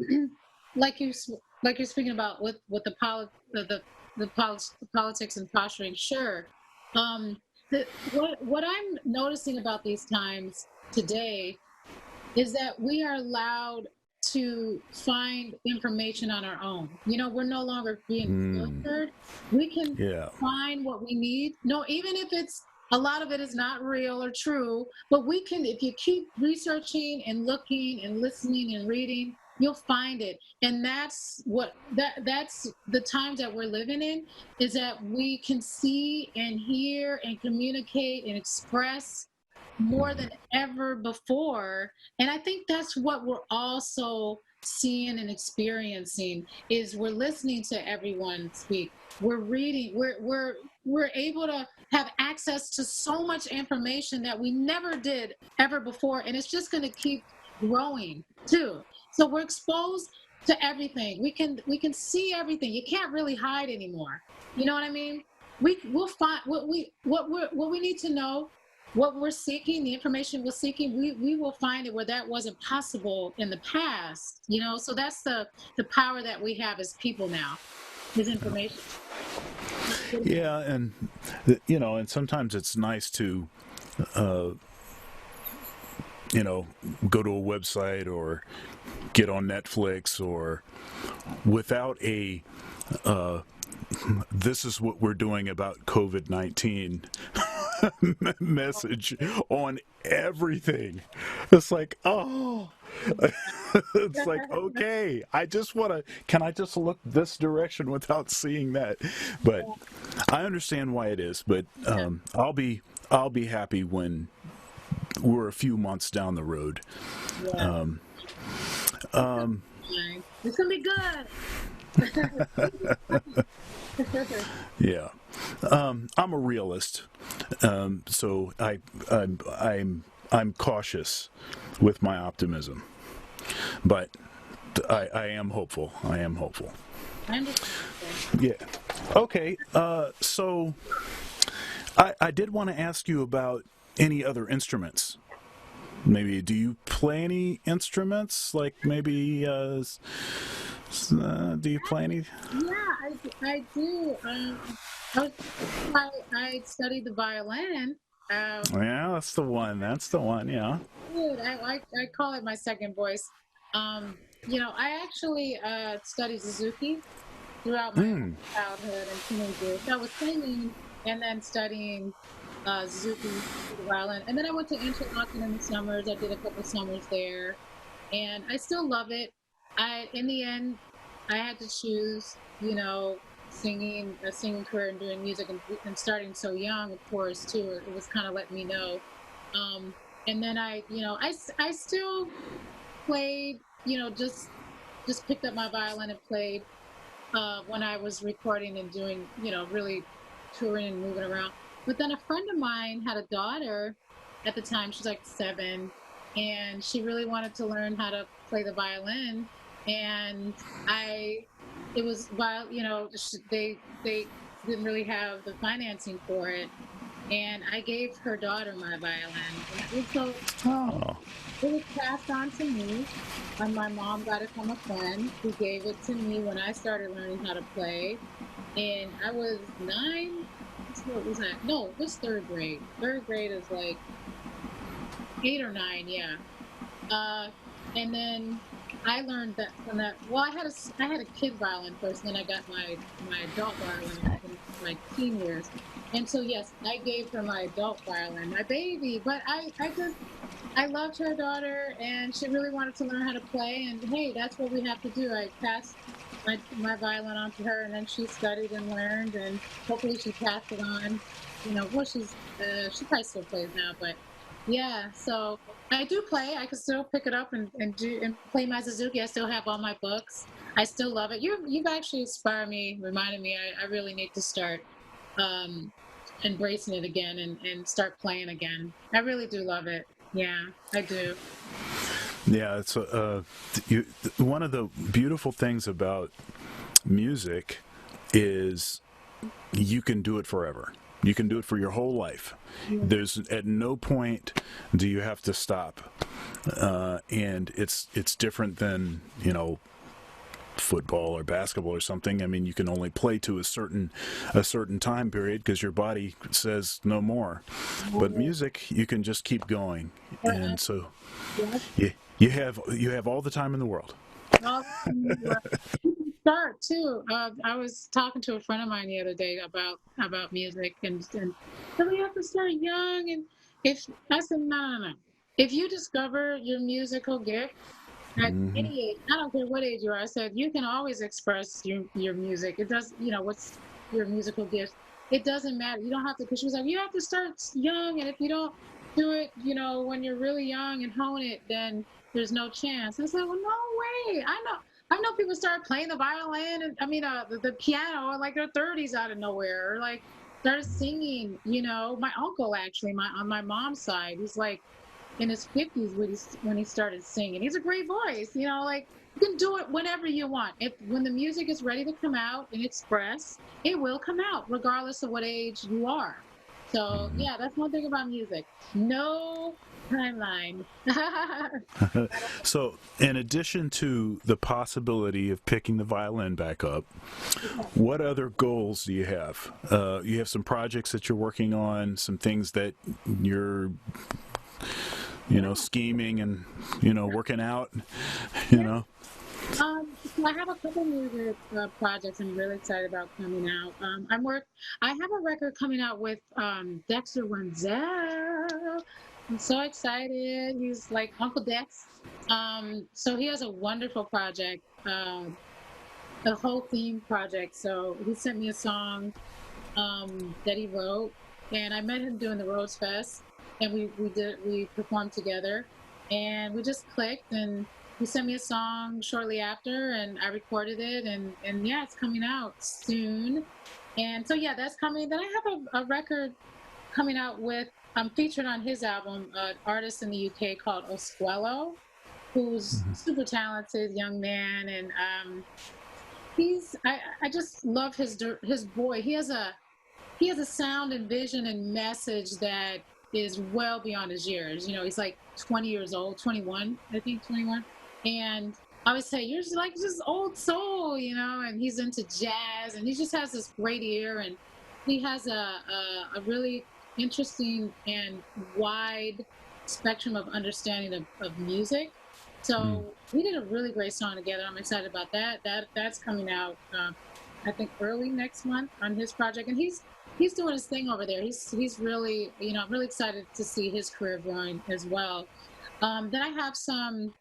[SPEAKER 2] like like you're speaking about with the politics and posturing, sure. What I'm noticing about these times today is that we are allowed to find information on our own. We're no longer being
[SPEAKER 1] Mm,
[SPEAKER 2] filtered. We can
[SPEAKER 1] yeah.
[SPEAKER 2] find what we need. No, even if it's a lot of it is not real or true, but we can, if you keep researching and looking and listening and reading, you'll find it. And that's the times that we're living in, is that we can see and hear and communicate and express more than ever before. And I think that's what we're also seeing and experiencing, is we're listening to everyone speak. We're reading, we're able to have access to so much information that we never did ever before, and it's just going to keep growing too. So we're exposed to everything. We can see everything. You can't really hide anymore. You know what I mean? We'll find what we need to know, what we're seeking, the information we're seeking. We will find it where that wasn't possible in the past. So that's the power that we have as people now, is information.
[SPEAKER 1] Yeah, and and sometimes it's nice to you know go to a website or get on Netflix or without a this is what we're doing about COVID-19 message on everything. It's like, oh, it's like, okay, can I just look this direction without seeing that? But I understand why it is, but I'll be happy when we're a few months down the road.
[SPEAKER 2] Yeah,
[SPEAKER 1] Um,
[SPEAKER 2] it's gonna be good.
[SPEAKER 1] yeah, I'm a realist, so I'm cautious with my optimism, but I am hopeful. I am hopeful.
[SPEAKER 2] I understand.
[SPEAKER 1] Yeah. Okay, so I did want to ask you about any other instruments. Maybe do you play any instruments? Like maybe do you play any?
[SPEAKER 2] Yeah, I do. I was, I studied the violin.
[SPEAKER 1] Yeah, that's the one. That's the one. Yeah.
[SPEAKER 2] Good. I call it my second voice. I actually studied Suzuki throughout my
[SPEAKER 1] Mm.
[SPEAKER 2] childhood and teenage years. So I was singing and then studying Suzuki for the violin. And then I went to Interlochen in the summers. I did a couple summers there, and I still love it. In the end, I had to choose, singing a singing career and doing music and starting so young, of course, too. It was kind of letting me know. Um, and then I still played, just picked up my violin and played when I was recording and doing, really touring and moving around. But then a friend of mine had a daughter at the time. She's like 7, and she really wanted to learn how to play the violin. And I, it was while they didn't really have the financing for it, and I gave her daughter my violin, and
[SPEAKER 1] Oh.
[SPEAKER 2] it was passed on to me. And my mom got it from a friend who gave it to me when I started learning how to play. And I was 9. What was that? No, it was third grade. Third grade is like 8 or 9, yeah. Uh, and then I learned that from that. Well, I had a kid violin first, and then I got my adult violin in my teen years. And so yes, I gave her my adult violin, my baby. But I loved her daughter, and she really wanted to learn how to play. And hey, that's what we have to do. I passed my violin on to her, and then she studied and learned, and hopefully she passed it on. Well, she probably still plays now, but yeah. So I do play. I can still pick it up and play my Suzuki. I still have all my books. I still love it. You've actually inspired me, reminded me. I really need to start um, embracing it again and start playing again. I really do love it. Yeah, I do.
[SPEAKER 1] Yeah, it's you, one of the beautiful things about music is you can do it forever. You can do it for your whole life.
[SPEAKER 2] Yeah.
[SPEAKER 1] There's at no point do you have to stop, and it's different than football or basketball or something. I mean, you can only play to a certain time period because your body says no more. But music, you can just keep going,
[SPEAKER 2] Yeah.
[SPEAKER 1] and so
[SPEAKER 2] Yes.
[SPEAKER 1] you have all the time in the world.
[SPEAKER 2] Well, you can start too. I was talking to a friend of mine the other day about music, and so we have to start young. And if I said no, no, no, if you discover your musical gift at
[SPEAKER 1] Hmm.
[SPEAKER 2] any age, I don't care what age you are. I said you can always express your music. It does, what's your musical gift. It doesn't matter. You don't have to. Because she was like, you have to start young, and if you don't do it, when you're really young and hone it, then there's no chance. I said, well, no way. I know people start playing the violin and the piano at like their 30s out of nowhere, or like started singing. My uncle actually, my on my mom's side, he's like in his 50s when he started singing. He's a great voice, like you can do it whenever you want. If when the music is ready to come out and express, it will come out regardless of what age you are. So yeah, that's one thing about music. No timeline.
[SPEAKER 1] So, in addition to the possibility of picking the violin back up, what other goals do you have? You have some projects that you're working on, some things that you're,
[SPEAKER 2] Yeah.
[SPEAKER 1] scheming and, working out, you
[SPEAKER 2] Yeah.
[SPEAKER 1] know?
[SPEAKER 2] So I have a couple music projects I'm really excited about coming out. I have a record coming out with Dexter. I'm so excited. He's like Uncle Dex. So he has a wonderful project, a whole theme project. So he sent me a song that he wrote, and I met him doing the Rose Fest, and we performed together, and we just clicked, and he sent me a song shortly after, and I recorded it, and yeah, it's coming out soon, and so yeah, that's coming. Then I have a record coming out with. I'm featured on his album, an artist in the UK called Osquello, who's super talented young man, and I just love his boy. He has a sound and vision and message that is well beyond his years. He's like 20 years old, 21, I think 21. And I would say you're just like just old soul, and he's into jazz and he just has this great ear, and he has a really interesting and wide spectrum of understanding of music.
[SPEAKER 1] Mm.
[SPEAKER 2] So we did a really great song together. I'm excited about that. That's coming out, I think, early next month on his project, and he's doing his thing over there. He's really, I'm really excited to see his career growing as well. Then I have some.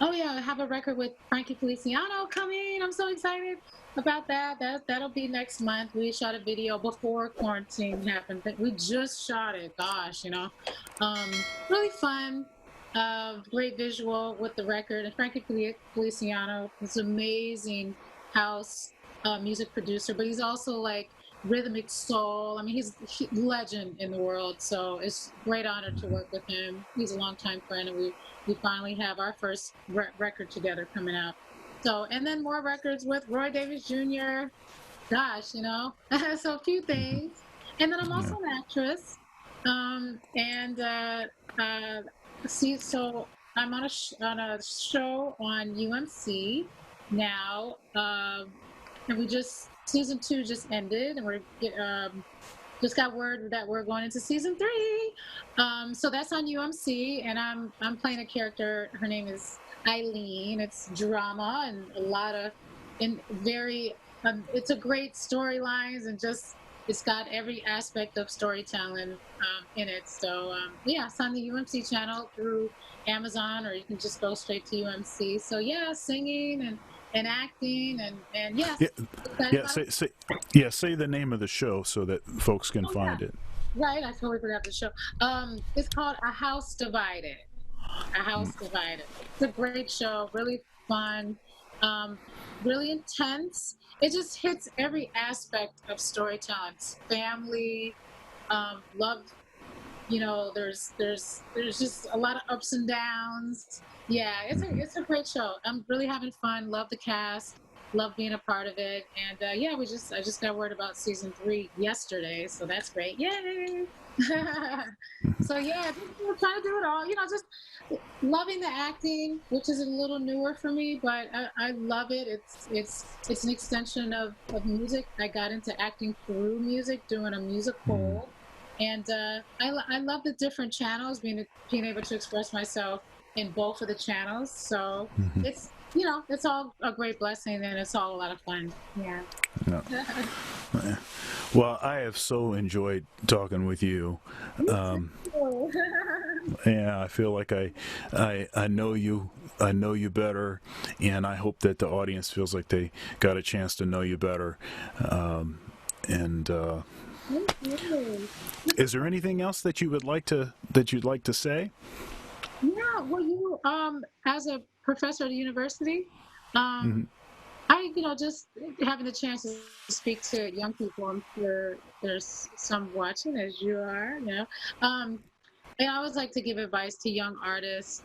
[SPEAKER 2] Oh yeah, I have a record with Frankie Feliciano coming. I'm so excited about that. That'll be next month. We shot a video before quarantine happened. But we just shot it. Gosh, really fun. Great visual with the record. And Frankie Feliciano is an amazing house music producer, but he's also like rhythmic soul. I mean, he's legend in the world. So it's a great honor to work with him. He's a longtime friend, and we finally have our first record together coming out. So, and then more records with Roy Davis Jr. Gosh, so a few
[SPEAKER 1] Mm-hmm.
[SPEAKER 2] things. And then I'm
[SPEAKER 1] Yeah.
[SPEAKER 2] also an actress. And uh, see, so I'm on a show on UMC now. And we just season 2 just ended, and just got word that we're going into season 3. So that's on UMC, and I'm playing a character. Her name is Eileen. It's drama and a lot of in very. It's a great storylines, and just it's got every aspect of storytelling in it. So yeah, it's on the UMC channel through Amazon, or you can just go straight to UMC. So yeah, singing and acting and
[SPEAKER 1] Yeah.
[SPEAKER 2] yes, excited
[SPEAKER 1] Yeah.
[SPEAKER 2] about it.
[SPEAKER 1] Say the name of the show so that folks can
[SPEAKER 2] Oh yeah.
[SPEAKER 1] find it.
[SPEAKER 2] Right, I totally forgot the show. It's called A House Divided. A House Divided. It's a great show, really fun, um, really intense. It just hits every aspect of storytelling. Family, love. There's just a lot of ups and downs. Yeah,
[SPEAKER 1] Mm-hmm.
[SPEAKER 2] it's a great show. I'm really having fun. Love the cast. Love being a part of it. And yeah, I just got word about season 3 yesterday, so that's great. Yay! So yeah, just trying to do it all. Just loving the acting, which is a little newer for me, but I love it. It's an extension of music. I got into acting through music, doing a
[SPEAKER 1] Mm-hmm.
[SPEAKER 2] musical, and I love the different channels, being able to express myself in both of the channels. So
[SPEAKER 1] Mm-hmm.
[SPEAKER 2] it's all a great blessing, and it's all a lot of fun. Yeah.
[SPEAKER 1] Yeah. Well, I have so enjoyed talking with you.
[SPEAKER 2] Me
[SPEAKER 1] Um,
[SPEAKER 2] too.
[SPEAKER 1] yeah, I feel like I know you. I know you better, and I hope that the audience feels like they got a chance to know you better. And
[SPEAKER 2] Thank you.
[SPEAKER 1] is there anything else that you'd like to say?
[SPEAKER 2] Yeah, well, as a professor at a university, um,
[SPEAKER 1] Mm-hmm.
[SPEAKER 2] just having the chance to speak to young people. I'm sure there's some watching, as you are. And I always like to give advice to young artists,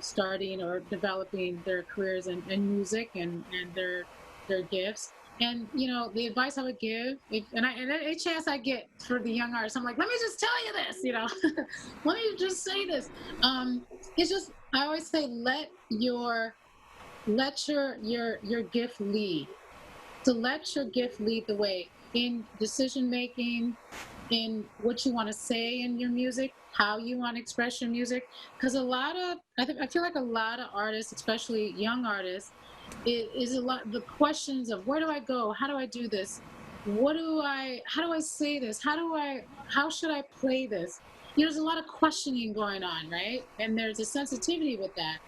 [SPEAKER 2] starting or developing their careers in music and their gifts. And the advice I would give, and any chance I get for the young artists, I'm like, let me just tell you this, let me just say this. It's just I always say, let your gift lead. So let your gift lead the way in decision making, in what you want to say in your music, how you want to express your music. Because I feel like a lot of artists, especially young artists, it is a lot the questions of where do I go, how do I do this, how do I say this, how should I play this. There's a lot of questioning going on, right? And there's a sensitivity with that.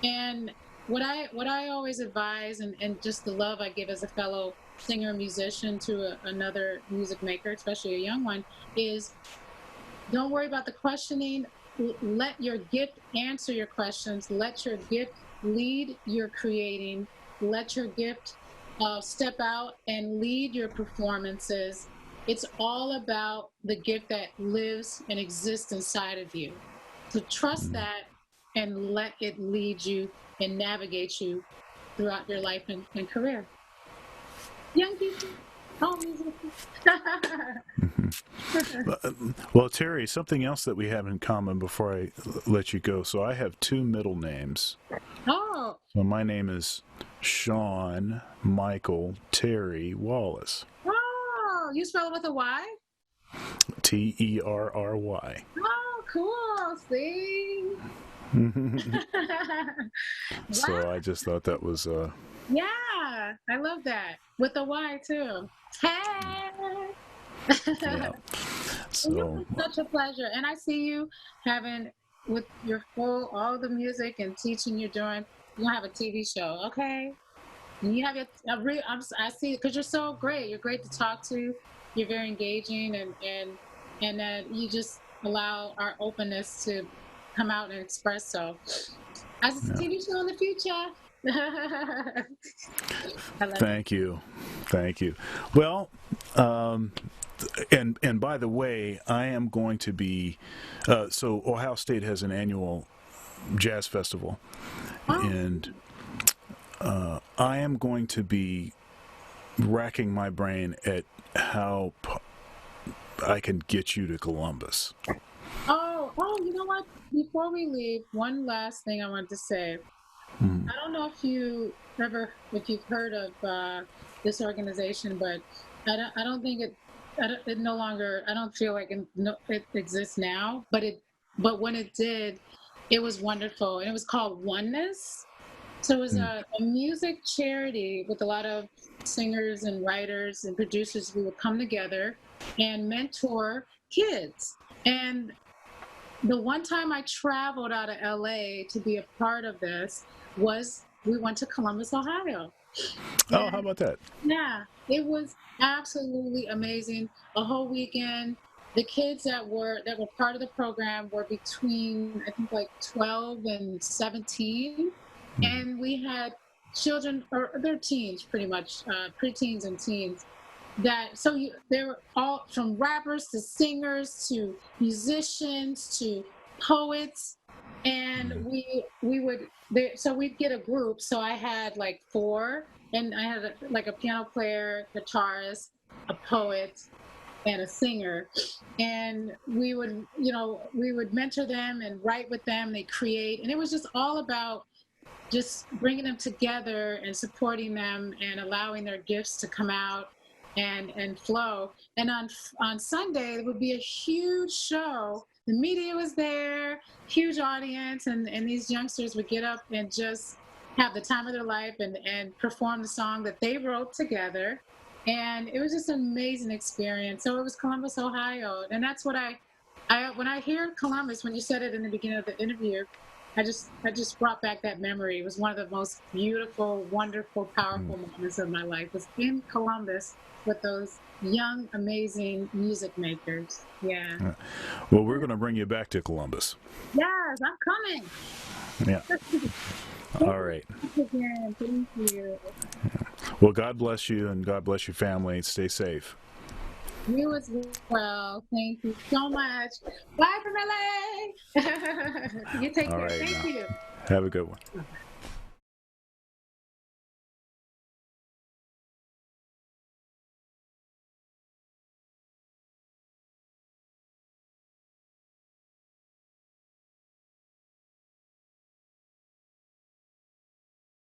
[SPEAKER 2] And what I always advise, and just the love I give as a fellow singer and musician to another music maker, especially a young one, is don't worry about the questioning. Let your gift answer your questions. Let your gift lead your creating. Let your gift step out and lead your performances. It's all about the gift that lives and exists inside of you. So trust that and let it lead you and navigate you throughout your life and career. Young people, all music.
[SPEAKER 1] Well, Terry, something else that we have in common before I let you go. So I have two middle names.
[SPEAKER 2] Oh,
[SPEAKER 1] So my name is Sean Michael Terry Wallace.
[SPEAKER 2] oh, you spell it with a Y?
[SPEAKER 1] Terry.
[SPEAKER 2] Oh, cool. See?
[SPEAKER 1] So I
[SPEAKER 2] Wow.
[SPEAKER 1] just thought that was
[SPEAKER 2] Yeah, I love that. With a Y too. Hey.
[SPEAKER 1] yeah.
[SPEAKER 2] Well,
[SPEAKER 1] So
[SPEAKER 2] it's such a pleasure. And I see you having with your full all the music and teaching you're doing. You have a TV show, okay? And you have your I see because you're so great. You're great to talk to. You're very engaging and that you just allow our openness to come out and express. So, as a
[SPEAKER 1] yeah.
[SPEAKER 2] TV show in the future. I love it.
[SPEAKER 1] Thank you, thank you. Well, um, and by the way, I am going to be. So Ohio State has an annual jazz festival,
[SPEAKER 2] Oh,
[SPEAKER 1] and I am going to be racking my brain at how I can get you to Columbus.
[SPEAKER 2] oh, you know what? Before we leave, one last thing I wanted to say.
[SPEAKER 1] Hmm.
[SPEAKER 2] I don't know if you've heard of this organization, but I don't think it no longer, I don't feel like it exists now, but when it did, it was wonderful. And it was called Oneness. So it was
[SPEAKER 1] Hmm.
[SPEAKER 2] a music charity with a lot of singers and writers and producers who would come together and mentor kids. And the one time I traveled out of LA to be a part of this was we went to Columbus, Ohio.
[SPEAKER 1] Oh, how
[SPEAKER 2] And
[SPEAKER 1] about that?
[SPEAKER 2] yeah, it was absolutely amazing. A whole weekend. The kids that were part of the program were between I think like 12 and 17.
[SPEAKER 1] Hmm.
[SPEAKER 2] And we had children or they're teens pretty much, preteens and teens that they were all from rappers to singers to musicians to poets and
[SPEAKER 1] Hmm.
[SPEAKER 2] so we'd get a group, so I had like four, and I had like a piano player, guitarist, a poet, and a singer, and we would mentor them and write with them, they create, and it was just all about just bringing them together and supporting them and allowing their gifts to come out and flow. And on Sunday there would be a huge show. The media was there, huge audience, and these youngsters would get up and just have the time of their life and perform the song that they wrote together. And it was just an amazing experience. So it was Columbus, Ohio, and that's what I when I hear Columbus, when you said it in the beginning of the interview, I just brought back that memory. It was one of the most beautiful, wonderful, powerful moments of my life. Was in Columbus with those young, amazing music makers. Yeah.
[SPEAKER 1] Yeah. Well, we're going to bring you back to Columbus.
[SPEAKER 2] Yes, I'm coming.
[SPEAKER 1] Yeah.
[SPEAKER 2] Thank
[SPEAKER 1] All
[SPEAKER 2] you
[SPEAKER 1] right.
[SPEAKER 2] so much again. Thank you.
[SPEAKER 1] Well, God bless you and God bless your family. Stay safe.
[SPEAKER 2] You as well. Thank you so much. Bye from LA. You take
[SPEAKER 1] All
[SPEAKER 2] care.
[SPEAKER 1] right
[SPEAKER 2] Thank
[SPEAKER 1] now.
[SPEAKER 2] you.
[SPEAKER 1] Have a good one.